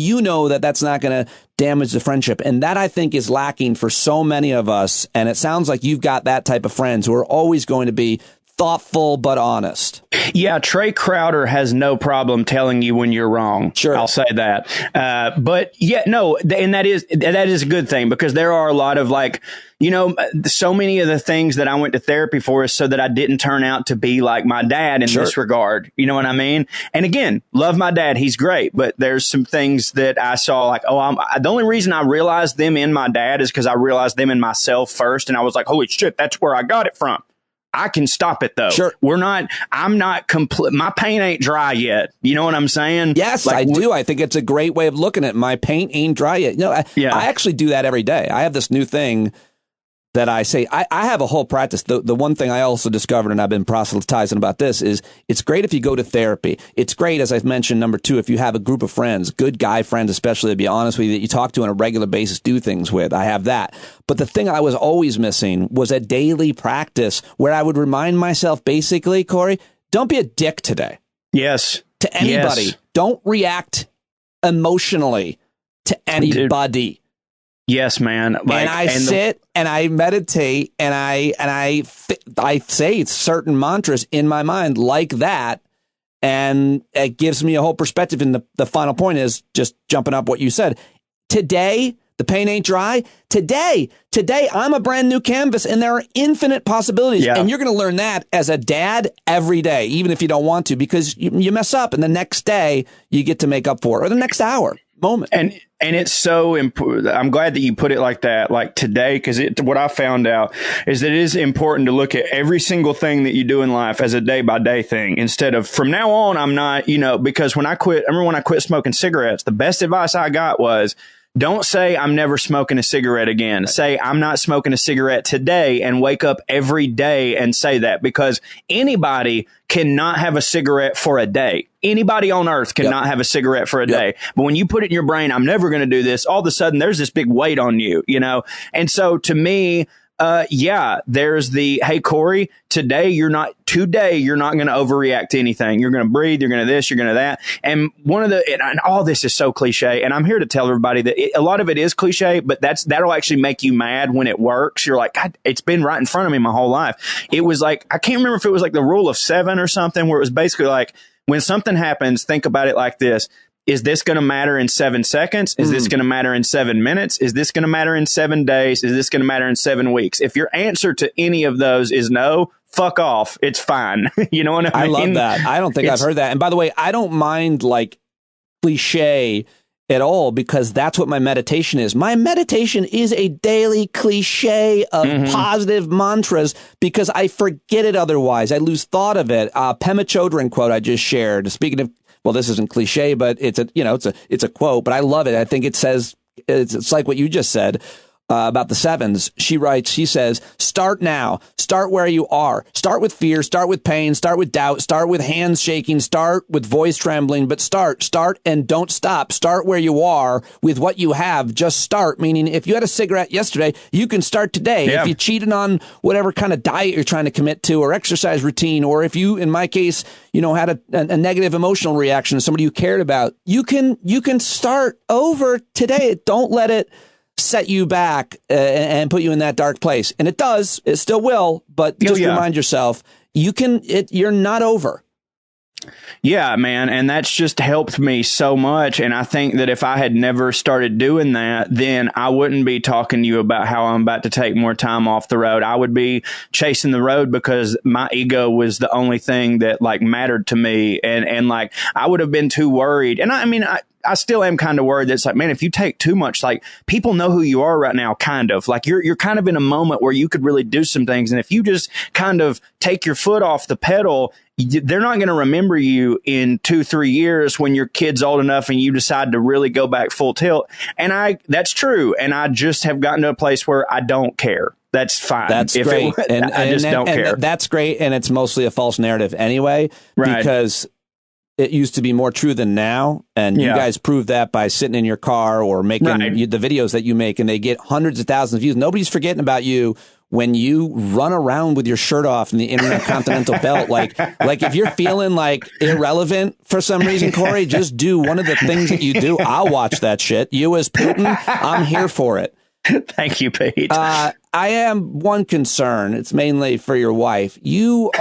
that's not going to damage the friendship. And that, I think, is lacking for so many of us. And it sounds like you've got that type of friends who are always going to be thoughtful but honest. Yeah, Trey Crowder has no problem telling you when you're wrong. Sure, I'll say that. But yeah, no, and that is a good thing, because there are a lot of so many of the things that I went to therapy for is so that I didn't turn out to be like my dad in this regard. You know what I mean? And again, love my dad. He's great. But there's some things that I saw like, the only reason I realized them in my dad is because I realized them in myself first. And I was like, holy shit, that's where I got it from. I can stop it though. Sure. I'm not complete. My paint ain't dry yet. You know what I'm saying? Yes, I do. I think it's a great way of looking at it. My paint ain't dry yet. I actually do that every day. I have this new thing that I say, I have a whole practice. The one thing I also discovered, and I've been proselytizing about this, is it's great if you go to therapy. It's great, as I've mentioned, number two, if you have a group of friends, good guy friends, especially, to be honest with you, that you talk to on a regular basis, do things with. I have that. But the thing I was always missing was a daily practice where I would remind myself, basically, Corey, don't be a dick today. Yes. To anybody. Yes. Don't react emotionally to anybody. Yes, man. And I sit and I meditate and I say certain mantras in my mind like that. And it gives me a whole perspective. And the final point is just jumping up what you said. Today, the paint ain't dry. Today, I'm a brand new canvas, and there are infinite possibilities. Yeah. And you're going to learn that as a dad every day, even if you don't want to, because you mess up and the next day you get to make up for it, or the next hour. Moment. And it's so important. I'm glad that you put it like that, like today, because what I found out is that it is important to look at every single thing that you do in life as a day by day thing, instead of from now on, I'm not, because when I quit smoking cigarettes, the best advice I got was, don't say I'm never smoking a cigarette again. Say I'm not smoking a cigarette today, and wake up every day and say that, because anybody cannot have a cigarette for a day. Anybody on earth cannot have a cigarette for a day. But when you put it in your brain, I'm never going to do this, all of a sudden there's this big weight on you, And so to me, there's hey, Corey, today you're not going to overreact to anything. You're going to breathe. You're going to this, you're going to that. And and all this is so cliche. And I'm here to tell everybody that a lot of it is cliche, but that'll actually make you mad when it works. You're like, God, it's been right in front of me my whole life. It was like, I can't remember if it was like the rule of 7 or something, where it was basically like, when something happens, think about it like this. Is this going to matter in 7 seconds? Is this going to matter in 7 minutes? Is this going to matter in 7 days? Is this going to matter in 7 weeks? If your answer to any of those is no, fuck off. It's fine. You know what I mean? I love that. I don't think I've heard that. And by the way, I don't mind like cliche at all, because that's what my meditation is. My meditation is a daily cliche of positive mantras, because I forget it otherwise. I lose thought of it. Pema Chodron quote I just shared. Speaking of, well, this isn't cliche, but it's a quote, but I love it. I think it says, it's like what you just said. about the sevens, she says, start now. Start where you are. Start with fear. Start with pain. Start with doubt. Start with hands shaking. Start with voice trembling. But start, and don't stop. Start where you are with what you have. Just start. Meaning, if you had a cigarette yesterday, you can start today. Yeah. If you cheated on whatever kind of diet you're trying to commit to or exercise routine, or if you, in my case, had a negative emotional reaction to somebody you cared about, you can start over today. Don't let it set you back and put you in that dark place. And it does. It still will. But just remind yourself, you're not over. Yeah, man. And that's just helped me so much. And I think that if I had never started doing that, then I wouldn't be talking to you about how I'm about to take more time off the road. I would be chasing the road because my ego was the only thing that mattered to me. And I would have been too worried. And I still am kind of worried that it's man, if you take too much, people know who you are right now, kind of you're kind of in a moment where you could really do some things. And if you just kind of take your foot off the pedal, they're not going to remember you in 2-3 years when your kid's old enough and you decide to really go back full tilt. And that's true. And I just have gotten to a place where I don't care. That's fine. That's great. I just don't care. That's great. And it's mostly a false narrative anyway, because it used to be more true than now. And you guys prove that by sitting in your car or making the videos that you make, and they get hundreds of thousands of views. Nobody's forgetting about you when you run around with your shirt off in the Intercontinental Belt. If you're feeling irrelevant for some reason, Corey, just do one of the things that you do. I'll watch that shit. You as Putin, I'm here for it. Thank you, Pete. I am one concern. It's mainly for your wife. You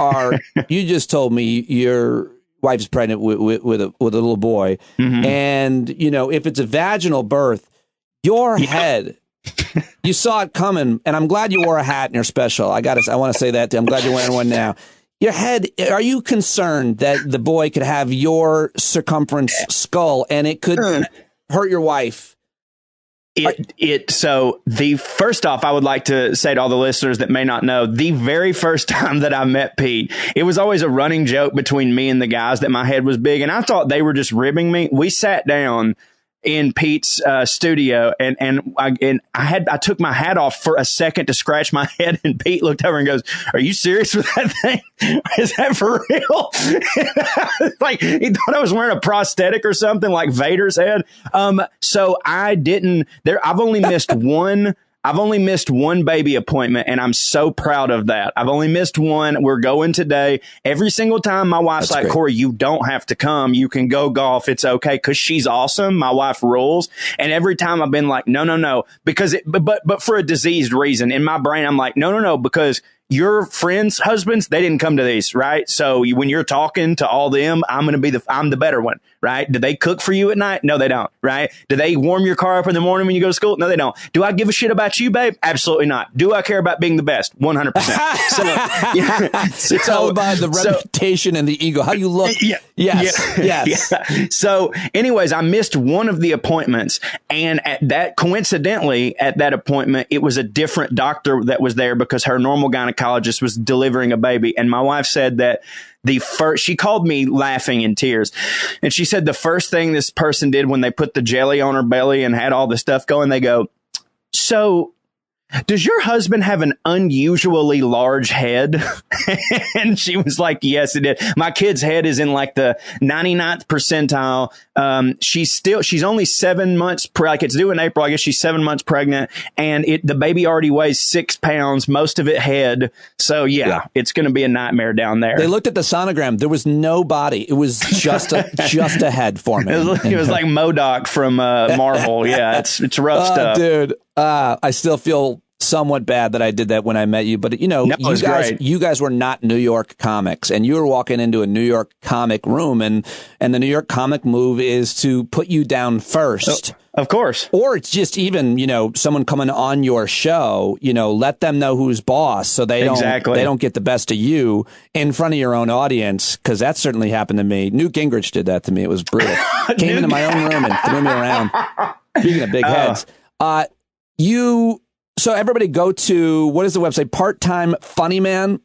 just told me your wife's pregnant with a little boy. Mm-hmm. And, if it's a vaginal birth, your head, you saw it coming. And I'm glad you wore a hat and you're special. I want to say that too. I'm glad you're wearing one now. Your head, are you concerned that the boy could have your circumference skull and it could hurt your wife? So first off, I would like to say to all the listeners that may not know, the very first time that I met Pete, it was always a running joke between me and the guys that my head was big. And I thought they were just ribbing me. We sat down in Pete's studio and I took my hat off for a second to scratch my head, and Pete looked over and goes, "Are you serious with that thing? Is that for real?" He thought I was wearing a prosthetic or something like Vader's head. So I've only missed one. I've only missed one baby appointment, and I'm so proud of that. I've only missed one. We're going today. Every single time my wife's like, "Corey, you don't have to come. You can go golf. It's okay." Because she's awesome. My wife rules. And every time I've been like, no, because but for a diseased reason. In my brain, I'm like, no, because your friends' husbands, they didn't come to these, right? So when you're talking to all them, I'm the better one, right? Do they cook for you at night? No, they don't, right? Do they warm your car up in the morning when you go to school? No, they don't. Do I give a shit about you, babe? Absolutely not. Do I care about being the best? 100%. It's all about the reputation and the ego. How you look. Yes. So anyways, I missed one of the appointments, and coincidentally at that appointment, it was a different doctor that was there because her normal gynecologist was delivering a baby. And my wife said that she called me laughing in tears. And she said the first thing this person did when they put the jelly on her belly and had all the stuff going, they go, "So does your husband have an unusually large head?" And she was like, "Yes, it did. My kid's head is in the 99th percentile. She's only 7 months, it's due in April. I guess she's 7 months pregnant, and the baby already weighs 6 pounds, most of it head. So it's going to be a nightmare down there." They looked at the sonogram. There was no body. It was just a head forming. It was like MODOK from Marvel. Yeah, it's rough stuff. Dude, I still feel somewhat bad that I did that when I met you, but you guys were not New York comics, and you were walking into a New York comic room, and the New York comic move is to put you down first. Of course. Or it's just even, someone coming on your show, let them know who's boss so they don't get the best of you in front of your own audience, because that certainly happened to me. Newt Gingrich did that to me. It was brutal. Came into my own room and threw me around. Speaking of big heads, so everybody go to, what is the website? Part-Time Funny Man?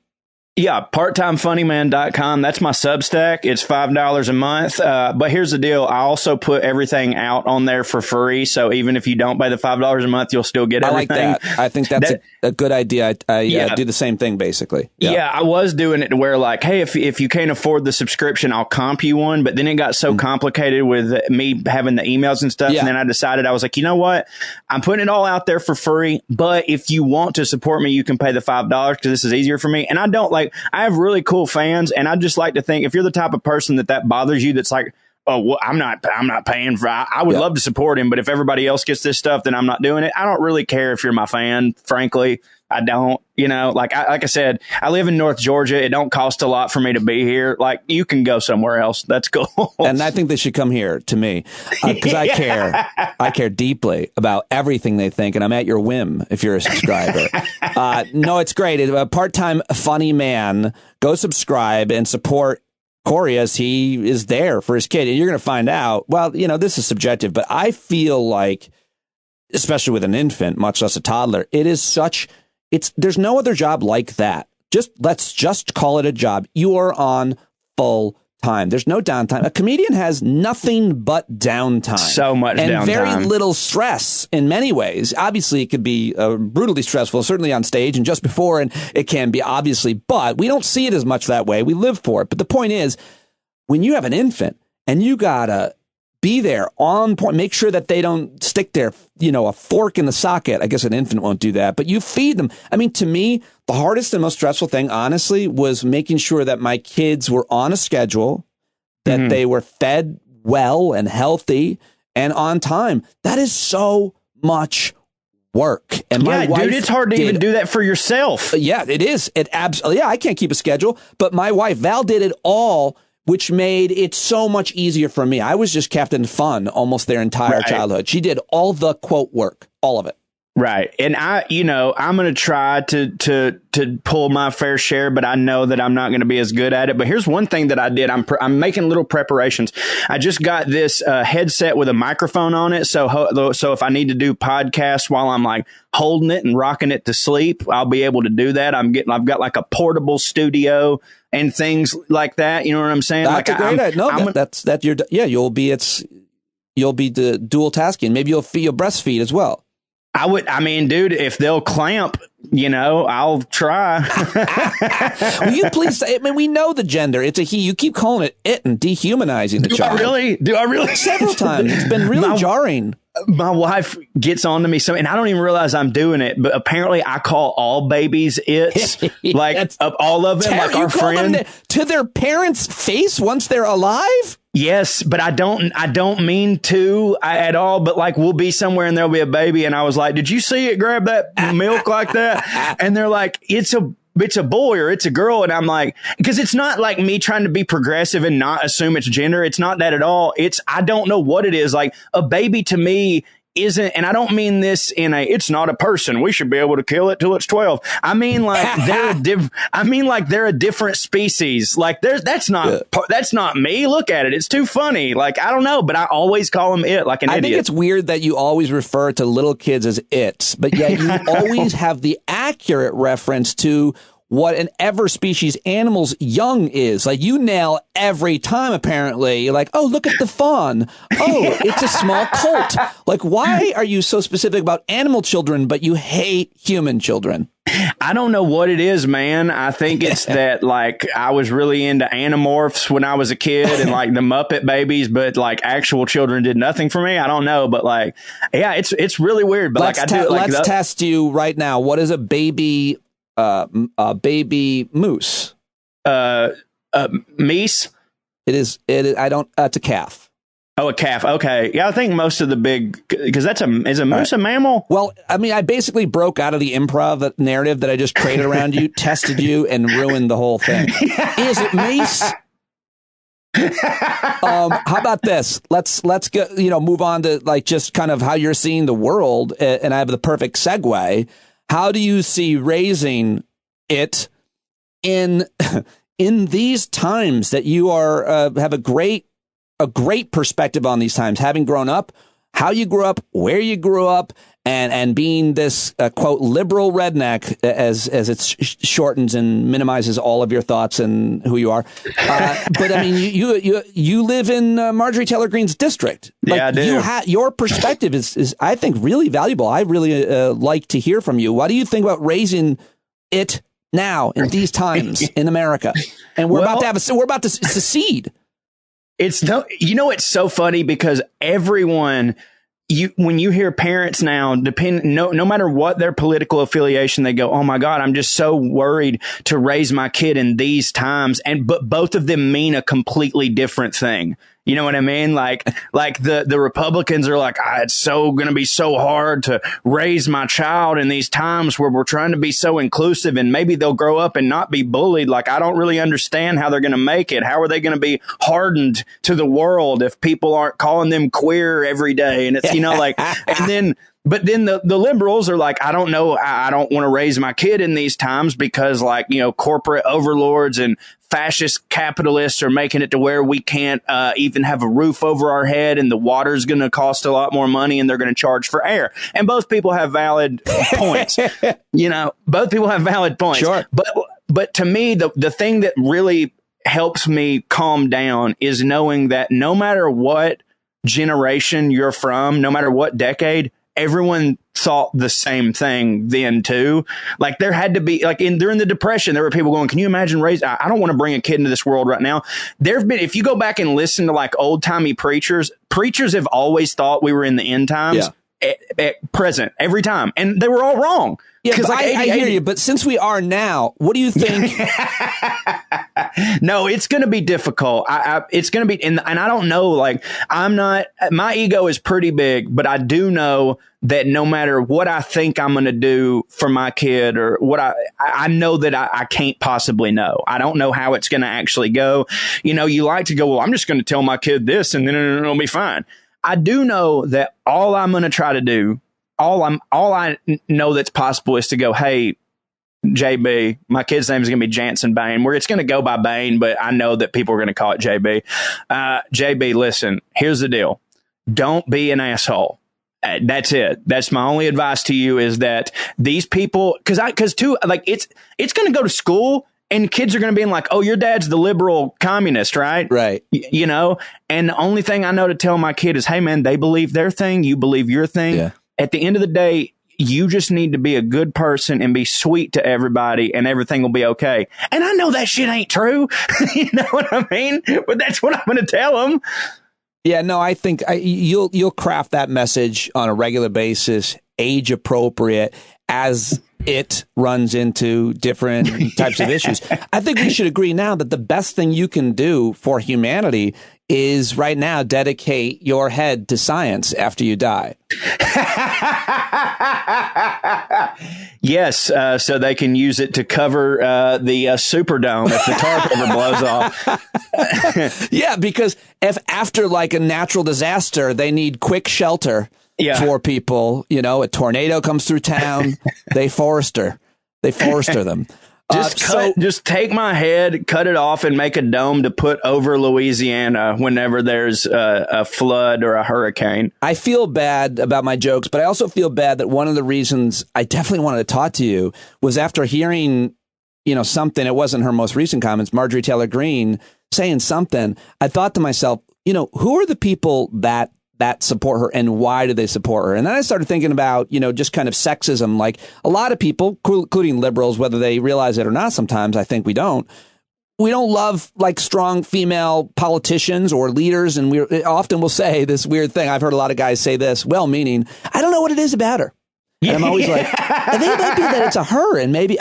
Yeah, parttimefunnyman.com. That's my Substack. It's $5 a month. But here's the deal. I also put everything out on there for free. So even if you don't pay the $5 a month, you'll still get everything. I like that. I think that's a good idea. I do the same thing, basically. Yeah, I was doing it to where like, hey, if you can't afford the subscription, I'll comp you one. But then it got so complicated with me having the emails and stuff. Yeah. And then I decided, I was like, you know what? I'm putting it all out there for free. But if you want to support me, you can pay the $5 because this is easier for me. And I don't like, I have really cool fans, and I just like to think if you're the type of person that bothers you, that's like, oh, well, I'm not paying for. I would love to support him, but if everybody else gets this stuff, then I'm not doing it. I don't really care if you're my fan. Frankly, I don't. You know, like I said, I live in North Georgia. It don't cost a lot for me to be here. Like you can go somewhere else. That's cool. And I think they should come here to me because I care. I care deeply about everything they think, and I'm at your whim if you're a subscriber. No, it's great. Part-time funny man. Go subscribe and support Corey as he is there for his kid. And you're going to find out, well, you know, this is subjective, but I feel like, especially with an infant, much less a toddler, there's no other job like that. Let's just call it a job. You are on full time. There's no downtime. A comedian has nothing but downtime. So much downtime. And very little stress in many ways. Obviously, it could be brutally stressful, certainly on stage and just before, and it can be, obviously, but we don't see it as much that way. We live for it. But the point is, when you have an infant and you gotta be there on point, make sure that they don't stick a fork in the socket. I guess an infant won't do that, but you feed them. I mean, to me, the hardest and most stressful thing, honestly, was making sure that my kids were on a schedule, that they were fed well and healthy and on time. That is so much work. And my wife, dude, it's hard to even do that for yourself. Yeah, it is. It absolutely. Yeah, I can't keep a schedule, but my wife, Val, did it all, which made it so much easier for me. I was just Captain Fun almost their entire childhood. She did all the quote work, all of it. Right. And I'm going to try to pull my fair share, but I know that I'm not going to be as good at it. But here's one thing that I did. I'm making little preparations. I just got this headset with a microphone on it. So if I need to do podcasts while I'm like holding it and rocking it to sleep, I'll be able to do that. I've got like a portable studio and things like that. You know what I'm saying? That's like a great idea. No, you'll be the dual tasking. Maybe you'll breastfeed as well. Dude, if they'll clamp, I'll try. Will you please say, we know the gender. It's a he. You keep calling it it and dehumanizing the child. Do I really? Several times. It's been really jarring. My wife gets on to me and I don't even realize I'm doing it, but apparently I call all babies it's like all of them, like our friend to their parents' face once they're alive. Yes, but I don't mean to at all, but like we'll be somewhere and there'll be a baby. And I was like, did you see it grab that milk like that? And they're like, it's a boy or it's a girl. And I'm like, because it's not like me trying to be progressive and not assume it's gender. It's not that at all. I don't know what it is. Like a baby to me isn't, and I don't mean this it's not a person. We should be able to kill it till it's 12. I mean, like they're a different species. Like that's not me. Look at it. It's too funny. Like, I don't know, but I always call them it like an idiot. I think it's weird that you always refer to little kids as its, but yet you always have the accurate reference to what an ever species animal's young is. Like you nail every time, apparently. You're like, oh, look at the fawn. Oh, it's a small colt. Like, why are you so specific about animal children, but you hate human children? I don't know what it is, man. I think it's that like I was really into Animorphs when I was a kid and like the Muppet Babies, but like actual children did nothing for me. I don't know, but like, yeah, it's really weird. But let's test you right now. What is a baby moose? Meese? It is. It's a calf. Oh, a calf. Okay. Yeah, I think most of the because is a moose a mammal? Well, I mean, I basically broke out of the improv narrative that I just created around you, tested you, and ruined the whole thing. Is it Mace? How about this? Let's go, move on to like just kind of how you're seeing the world. And I have the perfect segue. How do you see raising it in these times that you are have a great perspective on these times, having grown up, how you grew up, where you grew up, and being this quote liberal redneck, as it shortens and minimizes all of your thoughts and who you are. But I mean, you live in Marjorie Taylor Greene's district. Yeah, I do. Your perspective is I think really valuable. I really like to hear from you. What do you think about raising it now in these times in America? And we're about to secede. It's so funny because everyone. When you hear parents now, no matter what their political affiliation, they go, "Oh my God, I'm just so worried to raise my kid in these times." But both of them mean a completely different thing. You know what I mean? Like the Republicans are like, it's going to be so hard to raise my child in these times where we're trying to be so inclusive, and maybe they'll grow up and not be bullied. Like, I don't really understand how they're going to make it. How are they going to be hardened to the world if people aren't calling them queer every day? And it's, but then the liberals are like, I don't know. I don't want to raise my kid in these times because, corporate overlords and fascist capitalists are making it to where we can't even have a roof over our head, and the water's going to cost a lot more money, and they're going to charge for air. And both people have valid points. Both people have valid points. Sure. But to me, the thing that really helps me calm down is knowing that no matter what generation you're from, no matter what decade, everyone thought the same thing then too. Like, there had to be, during the Depression, there were people going, "Can you imagine I don't want to bring a kid into this world right now." If you go back and listen to old timey preachers have always thought we were in the end times. At present every time, and they were all wrong. Yeah, because I hear you. But since we are now, what do you think? No, it's going to be difficult. It's going to be, and I don't know. My ego is pretty big, but I do know that no matter what I think I'm going to do for my kid, or what I know that I can't possibly know. I don't know how it's going to actually go. You like to go, well, I'm just going to tell my kid this, and then it'll be fine. I do know that all I'm going to try to do, all I know that's possible is to go, "Hey, JB, my kid's name is going to be Jansen Bain. It's going to go by Bain, but I know that people are going to call it JB. JB, listen, here's the deal. Don't be an asshole. That's it. That's my only advice to you, is that these people, because it's going to go to school, and kids are going to be like, "Oh, your dad's the liberal communist, right?" Right. And the only thing I know to tell my kid is, "Hey, man, they believe their thing. You believe your thing." Yeah. At the end of the day, you just need to be a good person and be sweet to everybody, and everything will be okay. And I know that shit ain't true. You know what I mean? But that's what I'm going to tell them. Yeah, no, I think you'll craft that message on a regular basis, age appropriate, as it runs into different types of issues. I think we should agree now that the best thing you can do for humanity is right now dedicate your head to science after you die. Yes, so they can use it to cover the Superdome if the tarp ever blows off. Yeah, because if after a natural disaster, they need quick shelter for people. A tornado comes through town, they Forrester them. Just take my head, cut it off, and make a dome to put over Louisiana whenever there's a flood or a hurricane. I feel bad about my jokes, but I also feel bad that one of the reasons I definitely wanted to talk to you was after hearing, something. It wasn't her most recent comments, Marjorie Taylor Greene saying something. I thought to myself, who are the people that support her, and why do they support her? And then I started thinking about, just kind of sexism. Like, a lot of people, including liberals, whether they realize it or not, sometimes I think we don't love strong female politicians or leaders. And we often will say this weird thing. I've heard a lot of guys say this, well-meaning, "I don't know what it is about her." And I'm always like, I think it might be that it's a her. And maybe,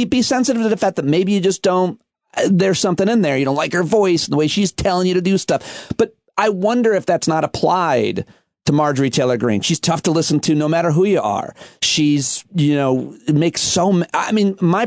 be sensitive to the fact that maybe you just don't, there's something in there. You don't like her voice and the way she's telling you to do stuff. But I wonder if that's not applied to Marjorie Taylor Greene. She's tough to listen to no matter who you are. She's, my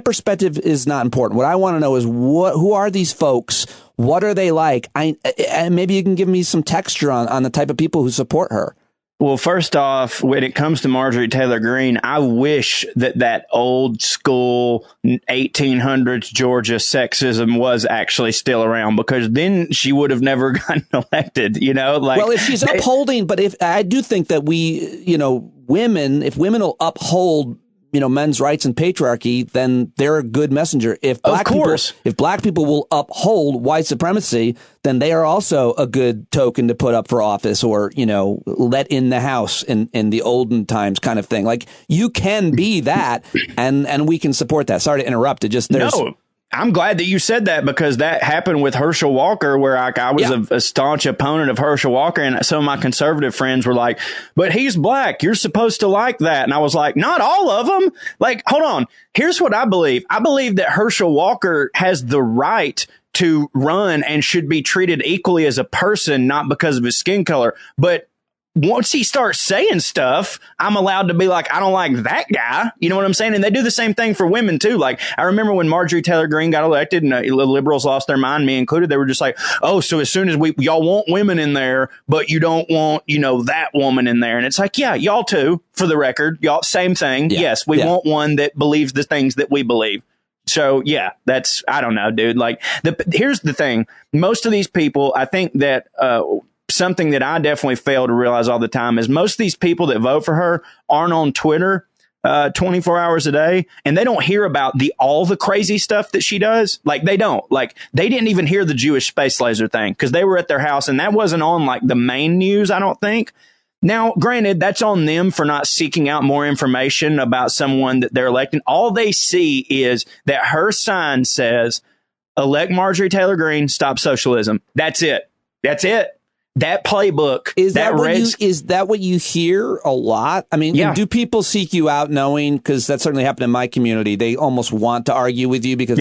perspective is not important. What I want to know is who are these folks? What are they like? And maybe you can give me some texture on the type of people who support her. Well, first off, when it comes to Marjorie Taylor Greene, I wish that old school 1800s Georgia sexism was actually still around, because then she would have never gotten elected, like. Well, if she's upholding, but if I do think that women, if women will uphold, men's rights and patriarchy, then they're a good messenger. If black people will uphold white supremacy, then they are also a good token to put up for office, or, let in the house in the olden times kind of thing. Like, you can be that, and we can support that. Sorry to interrupt. No. I'm glad that you said that, because that happened with Herschel Walker, where I was a staunch opponent of Herschel Walker, and some of my conservative friends were like, but he's black, you're supposed to like that. And I was like, not all of them. Like, hold on. Here's what I believe. I believe that Herschel Walker has the right to run and should be treated equally as a person, not because of his skin color. But once he starts saying stuff, I'm allowed to be like, I don't like that guy. You know what I'm saying? And they do the same thing for women, too. Like, I remember when Marjorie Taylor Greene got elected and the liberals lost their mind, me included, they were just like, oh, so as soon as y'all want women in there, but you don't want, that woman in there. And it's like, yeah, y'all too, for the record. Y'all, same thing. Yeah. Yes, we want one that believes the things that we believe. So, yeah, I don't know, dude. Like, here's the thing. Most of these people, I think that, something that I definitely fail to realize all the time is most of these people that vote for her aren't on Twitter 24 hours a day, and they don't hear about all the crazy stuff that she does. Like, they don't. Like, they didn't even hear the Jewish space laser thing, because they were at their house, and that wasn't on like the main news, I don't think. Now, granted, that's on them for not seeking out more information about someone that they're electing. All they see is that her sign says, elect Marjorie Taylor Greene, stop socialism. That's it. That's it. That playbook is that what you hear a lot? I mean, do people seek you out knowing, because that certainly happened in my community, they almost want to argue with you because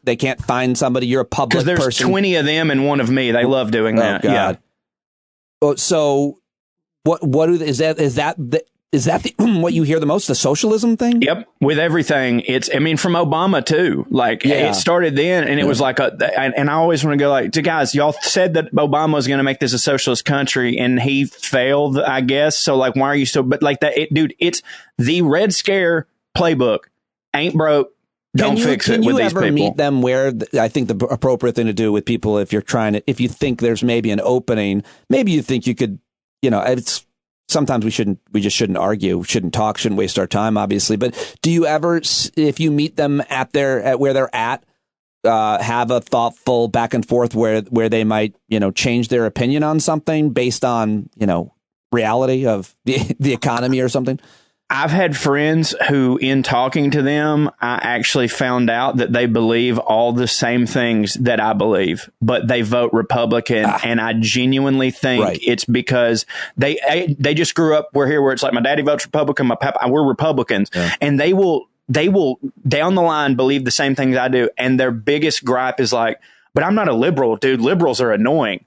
they can't find somebody. You're a public person. Because there's 20 of them and one of me. They love doing that. God. Yeah. So is that what you hear the most, the socialism thing? Yep. With everything. From Obama too. Like, it started then, and it was like and I always want to go like, guys, y'all said that Obama was going to make this a socialist country, and he failed, I guess. So like, why are you but like that, dude, it's the Red Scare playbook. Ain't broke. Don't fix it with these people. Can you ever meet them where I think the appropriate thing to do with people, if you think there's maybe an opening, maybe you think you could, sometimes we just shouldn't argue, we shouldn't talk, shouldn't waste our time, obviously. But do you ever, if you meet them at where they're at, have a thoughtful back and forth where they might, change their opinion on something based on, reality of the economy or something? I've had friends who, in talking to them, I actually found out that they believe all the same things that I believe, but they vote Republican. And I genuinely think it's because they just grew up where it's like my daddy votes Republican, my papa, we're Republicans. Yeah. And they will down the line believe the same things I do. And their biggest gripe is like, but I'm not a liberal, dude. Liberals are annoying.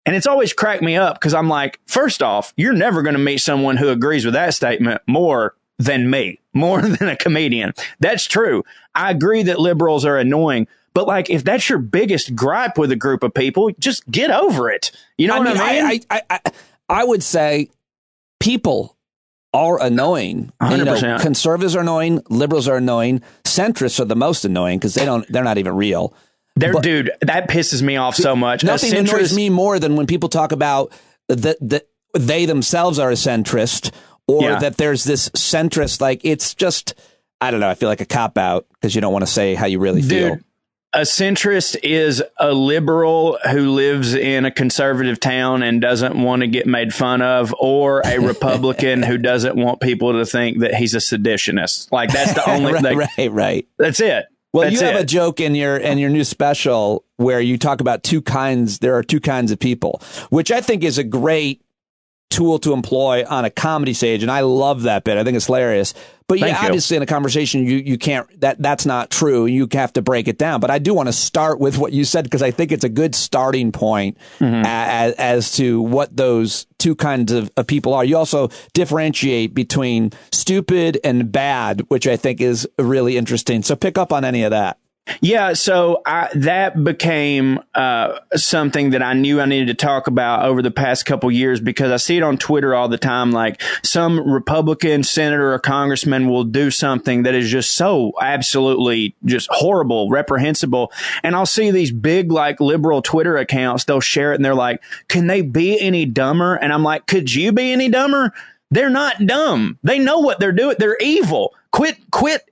And it's always cracked me up, because I'm like, first off, you're never going to meet someone who agrees with that statement more than me, more than a comedian. That's true. I agree that liberals are annoying. But like, if that's your biggest gripe with a group of people, just get over it. You know what I mean? I would say people are annoying. 100%. Conservatives are annoying. Liberals are annoying. Centrists are the most annoying, because they're not even real. Dude, that pisses me off so much. Nothing annoys me more than when people talk about that they themselves are a centrist, or that there's this centrist. Like, it's just, I don't know. I feel like a cop out, because you don't want to say how you really feel. A centrist is a liberal who lives in a conservative town and doesn't want to get made fun of, or a Republican who doesn't want people to think that he's a seditionist. Like, that's the only right. That's it. Well, you have a joke in your new special where you talk about two kinds. There are two kinds of people, which I think is a great tool to employ on a comedy stage. And I love that bit. I think it's hilarious. But obviously in a conversation, you can't, that's not true. You have to break it down. But I do want to start with what you said, because I think it's a good starting point as to what those two kinds of people are. You also differentiate between stupid and bad, which I think is really interesting. So pick up on any of that. Yeah, so that became something that I knew I needed to talk about over the past couple years, because I see it on Twitter all the time. Like, some Republican senator or congressman will do something that is just so absolutely just horrible, reprehensible. And I'll see these big, like, liberal Twitter accounts. They'll share it and they're like, can they be any dumber? And I'm like, could you be any dumber? They're not dumb. They know what they're doing. They're evil. Quit.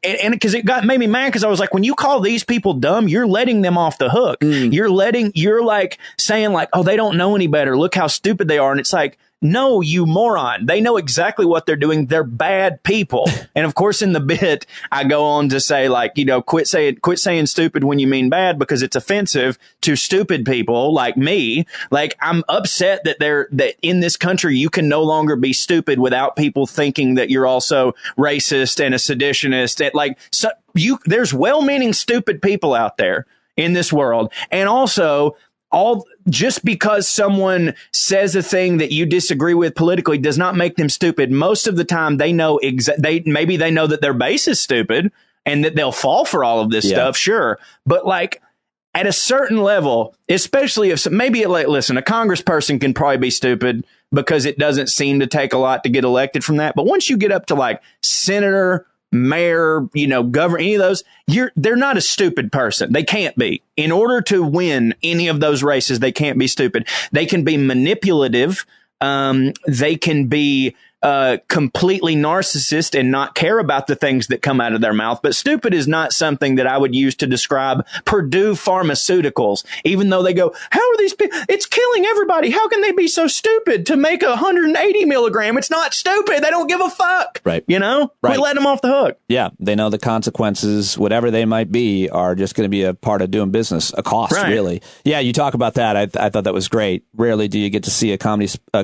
And because it made me mad, because I was like, when you call these people dumb, you're letting them off the hook. You're like saying like, oh, they don't know any better. Look how stupid they are. And it's like, no, you moron. They know exactly what they're doing. They're bad people. And of course, in the bit, I go on to say, like, you know, quit saying stupid when you mean bad, because it's offensive to stupid people like me. Like, I'm upset that in this country, you can no longer be stupid without people thinking that you're also racist and a seditionist. There's well-meaning stupid people out there in this world. And also, just because someone says a thing that you disagree with politically does not make them stupid. Most of the time, they know maybe they know that their base is stupid and that they'll fall for all of this stuff. Sure, but like, at a certain level, especially if listen, a congressperson can probably be stupid because it doesn't seem to take a lot to get elected from that. But once you get up to like senator, mayor, you know, governor, any of those, they're not a stupid person. They can't be. In order to win any of those races, they can't be stupid. They can be manipulative. They can be completely narcissist and not care about the things that come out of their mouth. But stupid is not something that I would use to describe Purdue Pharmaceuticals, even though they go, how are these people? It's killing everybody. How can they be so stupid to make 180 milligram? It's not stupid. They don't give a fuck. Right. You know, we let them off the hook. Yeah. They know the consequences, whatever they might be, are just going to be a part of doing business, a cost, really. Yeah. You talk about that. I thought that was great. Rarely do you get to see a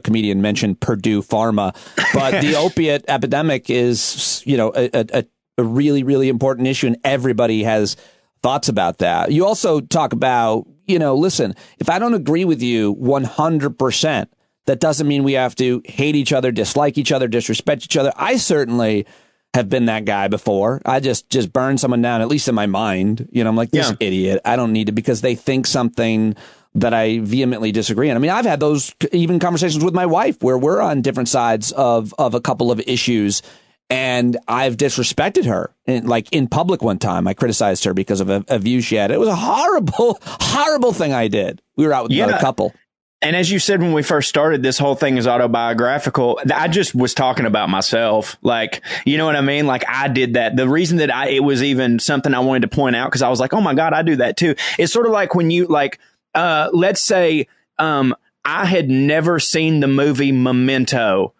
comedian mention Purdue Pharma. But the opiate epidemic is, you know, a really, really important issue, and everybody has thoughts about that. You also talk about, you know, listen, if I don't agree with you 100%, that doesn't mean we have to hate each other, dislike each other, disrespect each other. I certainly have been that guy before. I just burn someone down, at least in my mind. You know, I'm like, this idiot, I don't need to, because they think something that I vehemently disagree on. I mean, I've had those even conversations with my wife where we're on different sides of a couple of issues, and I've disrespected her. And like in public one time, I criticized her because of a view she had. It was a horrible, horrible thing I did. We were out with another couple. And as you said, when we first started, this whole thing is autobiographical. I just was talking about myself. Like, you know what I mean? Like, I did that. The reason that it was even something I wanted to point out, because I was like, oh my God, I do that too. It's sort of like when you like, let's say, I had never seen the movie Memento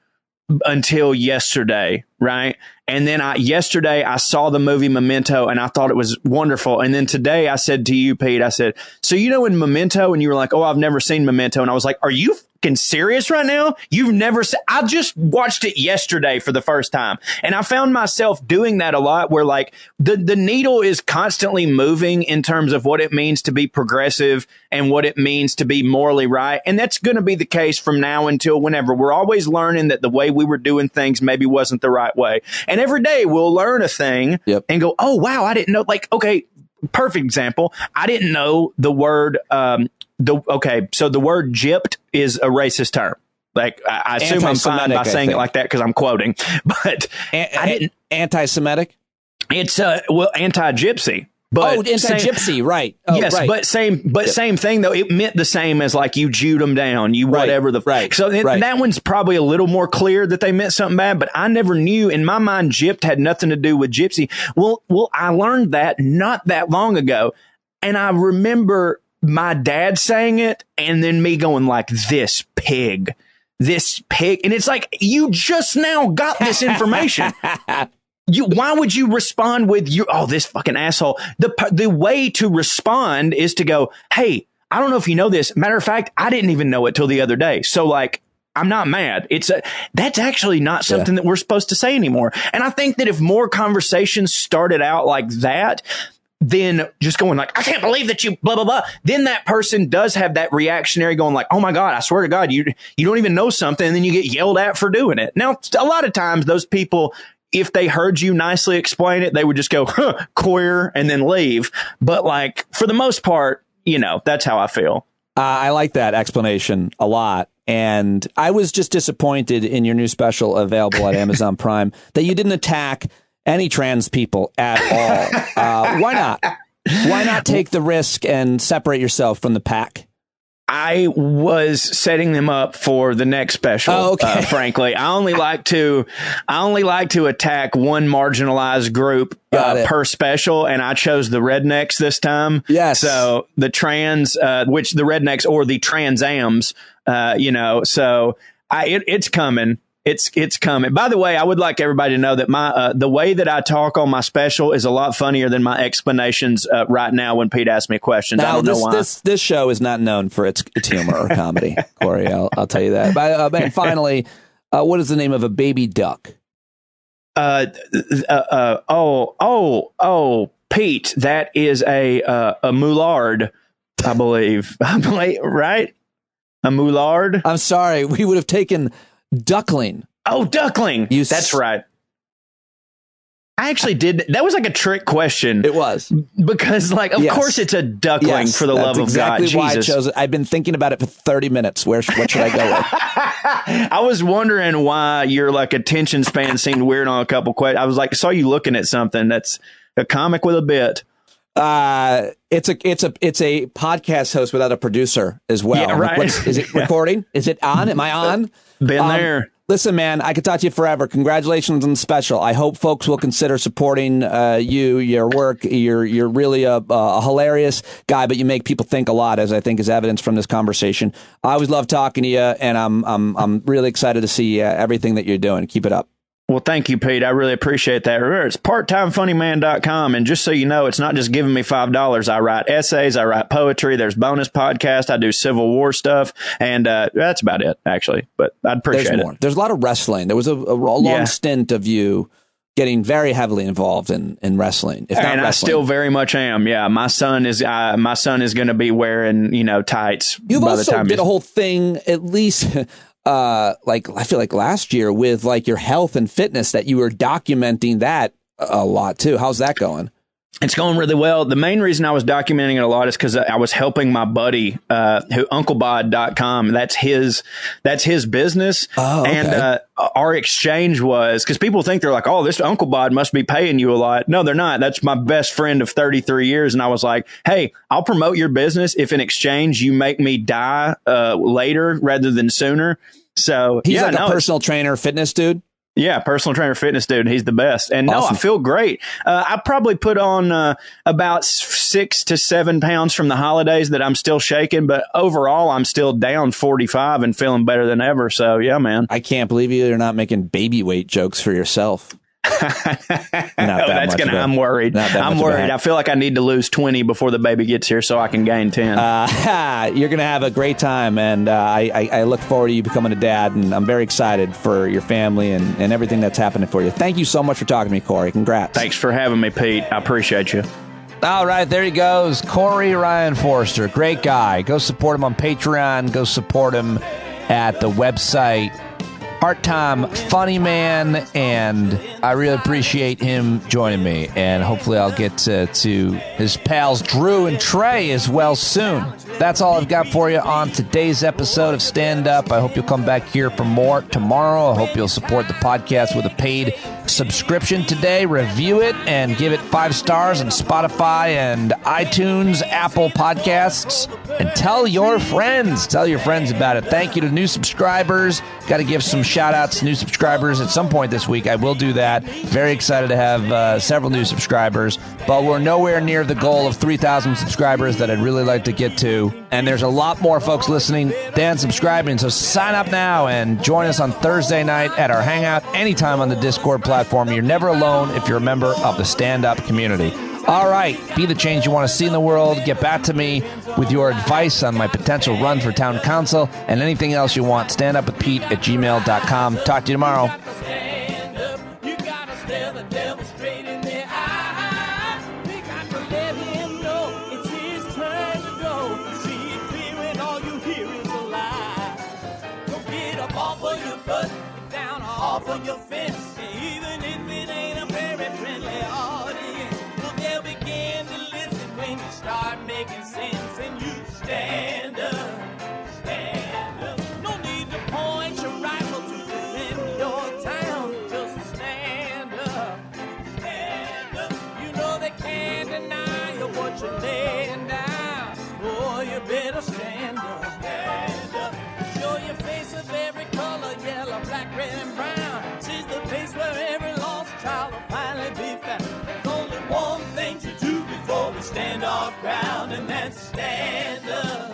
until yesterday, right? And then yesterday I saw the movie Memento and I thought it was wonderful. And then today I said to you, Pete, I said, so you know in Memento, and you were like, oh, I've never seen Memento. And I was like, are you fucking serious right now? You've never seen? I just watched it yesterday for the first time. And I found myself doing that a lot, where like the needle is constantly moving in terms of what it means to be progressive and what it means to be morally right. And that's going to be the case from now until whenever. We're always learning that the way we were doing things maybe wasn't the right way. And every day we'll learn a thing and go, oh, wow, I didn't know. Like, okay, perfect example. I didn't know the word. So the word gypped is a racist term. Like, I assume I'm fine by saying it like that because I'm quoting. But I didn't. Anti-Semitic? It's anti-gypsy. But anti-gypsy, right? Oh, yes, right. Same thing though. It meant the same as like you Jewed them down, you whatever the right. So that one's probably a little more clear that they meant something bad. But I never knew. In my mind, gypped had nothing to do with gypsy. Well, I learned that not that long ago, and I remember my dad saying it, and then me going like, "This pig," and it's like, you just now got this information. Why would you respond with this fucking asshole? The way to respond is to go, hey, I don't know if you know this. Matter of fact, I didn't even know it till the other day. So like, I'm not mad. That's actually not something that we're supposed to say anymore. And I think that if more conversations started out like that, then just going like, I can't believe that you blah, blah, blah. Then that person does have that reactionary going like, oh my God, I swear to God, you don't even know something. And then you get yelled at for doing it. Now, a lot of times those people, if they heard you nicely explain it, they would just go, huh, queer, and then leave. But like, for the most part, that's how I feel. I like that explanation a lot. And I was just disappointed in your new special available at Amazon Prime that you didn't attack any trans people at all. Why not? Why not take the risk and separate yourself from the pack? I was setting them up for the next special. Frankly, I only like to attack one marginalized group per special, and I chose the rednecks this time. Yes. So the trans, which the rednecks or the transams, So it's coming. It's coming. By the way, I would like everybody to know that the way that I talk on my special is a lot funnier than my explanations right now when Pete asks me questions. Now, I don't know why. This show is not known for its humor or comedy, Corey. I'll tell you that. And finally, what is the name of a baby duck? Pete, that is a moulard, I believe. Right? A moulard? I'm sorry. We would have taken duckling. Oh, duckling. That's right. I actually did. That was like a trick question. It was. Because, of course it's a duckling, for the love of God. That's exactly why Jesus. I chose it. I've been thinking about it for 30 minutes. What should I go with? I was wondering why your attention span seemed weird on a couple questions. I was I saw you looking at something that's a comic with a bit. It's a podcast host without a producer as well. Yeah, right. Is it recording? Is it on? Am I on? Been there. Listen, man, I could talk to you forever. Congratulations on the special. I hope folks will consider supporting your work. You're really a hilarious guy, but you make people think a lot, as I think is evidence from this conversation. I always love talking to you, and I'm really excited to see everything that you're doing. Keep it up. Well, thank you, Pete. I really appreciate that. Remember, it's parttimefunnyman.com. And just so you know, it's not just giving me $5. I write essays. I write poetry. There's bonus podcasts. I do Civil War stuff. And that's about it, actually. But I'd appreciate it. There's a lot of wrestling. There was a long stint of you getting very heavily involved in wrestling. If not and wrestling. I still very much am. Yeah, my son is going to be wearing tights. You by also the time did a whole thing, at least I feel like last year with your health and fitness, that you were documenting that a lot too. How's that going? It's going really well. The main reason I was documenting it a lot is because I was helping my buddy, who UncleBod.com. That's his business. Oh, okay. And our exchange was, because people think they're like, oh, this Uncle Bod must be paying you a lot. No, they're not. That's my best friend of 33 years. And I was like, hey, I'll promote your business if in exchange you make me die later rather than sooner. So he's a personal trainer, fitness dude. Yeah, personal trainer, fitness dude. He's the best. And awesome. No, I feel great. I probably put on about 6 to 7 pounds from the holidays that I'm still shaking, but overall I'm still down 45 and feeling better than ever. So yeah, man. I can't believe you're not making baby weight jokes for yourself. I'm worried. I feel like I need to lose 20 before the baby gets here so I can gain 10. You're going to have a great time, and I look forward to you becoming a dad, and I'm very excited for your family and everything that's happening for you. Thank you so much for talking to me, Corey. Congrats. Thanks for having me, Pete. I appreciate you. All right, there he goes. Corey Ryan Forrester. Great guy. Go support him on Patreon. Go support him at the website Part-Time Funny Man, and I really appreciate him joining me, and hopefully I'll get to his pals Drew and Trey as well soon. That's all I've got for you on today's episode of Stand Up. I hope you'll come back here for more tomorrow. I hope you'll support the podcast with a paid subscription today. Review it and give it 5 stars on Spotify and iTunes, Apple Podcasts, and tell your friends. Tell your friends about it. Thank you to new subscribers. Got to give some shout outs to new subscribers at some point this week. I will do that. Very excited to have several new subscribers, but we're nowhere near the goal of 3,000 subscribers that I'd really like to get to. And there's a lot more folks listening than subscribing. So sign up now and join us on Thursday night at our Hangout, anytime on the Discord platform. You're never alone if you're a member of the stand-up community. All right, be the change you want to see in the world. Get back to me with your advice on my potential run for town council and anything else you want. standupwithpete@gmail.com. Talk to you tomorrow. Off of your fence, even if it stand up, stand up. Show your face of every color, yellow, black, red, and brown. She's the place where every lost child will finally be found. There's only one thing to do before we stand our ground, and that's stand up,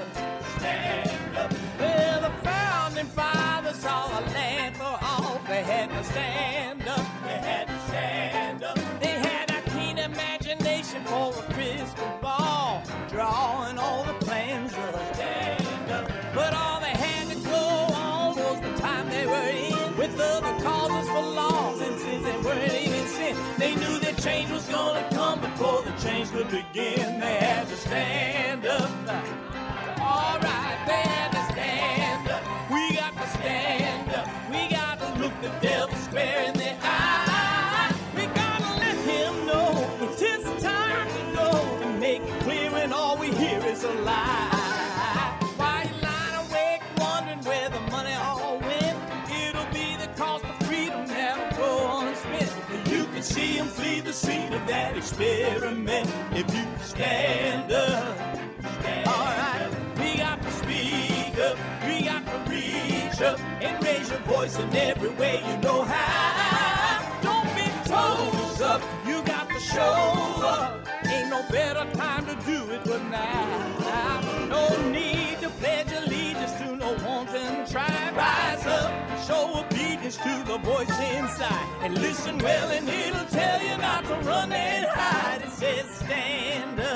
stand up. Well, the founding fathers saw a land for all. They had to stand up, they had to stand up. They had a keen imagination for a crystal ball, drawing all the plans of a stand up. But all they had to go on was the time they were in, with other causes for laws, and since they weren't even sin, they knew that change was gonna come before the change could begin. They had to stand up. All right, they had to stand up. We got to stand up. We got to look the devil square in the eye. We gotta let him know it's his time to go, and make it clear when all we hear is a lie. Why you lying awake wondering where the money all went? It'll be the cost of freedom that'll go unspent. You can see him flee the scene of that experiment if you stand up. All right, we got to speak up, we got to reach up and raise your voice in every way you know how. Don't be toes up, you got to show up. Ain't no better time to do it but now. No need to pledge allegiance to no wanton tribe. Rise up, show obedience to the voice inside, and listen well and it'll tell you not to run and hide. It says stand up.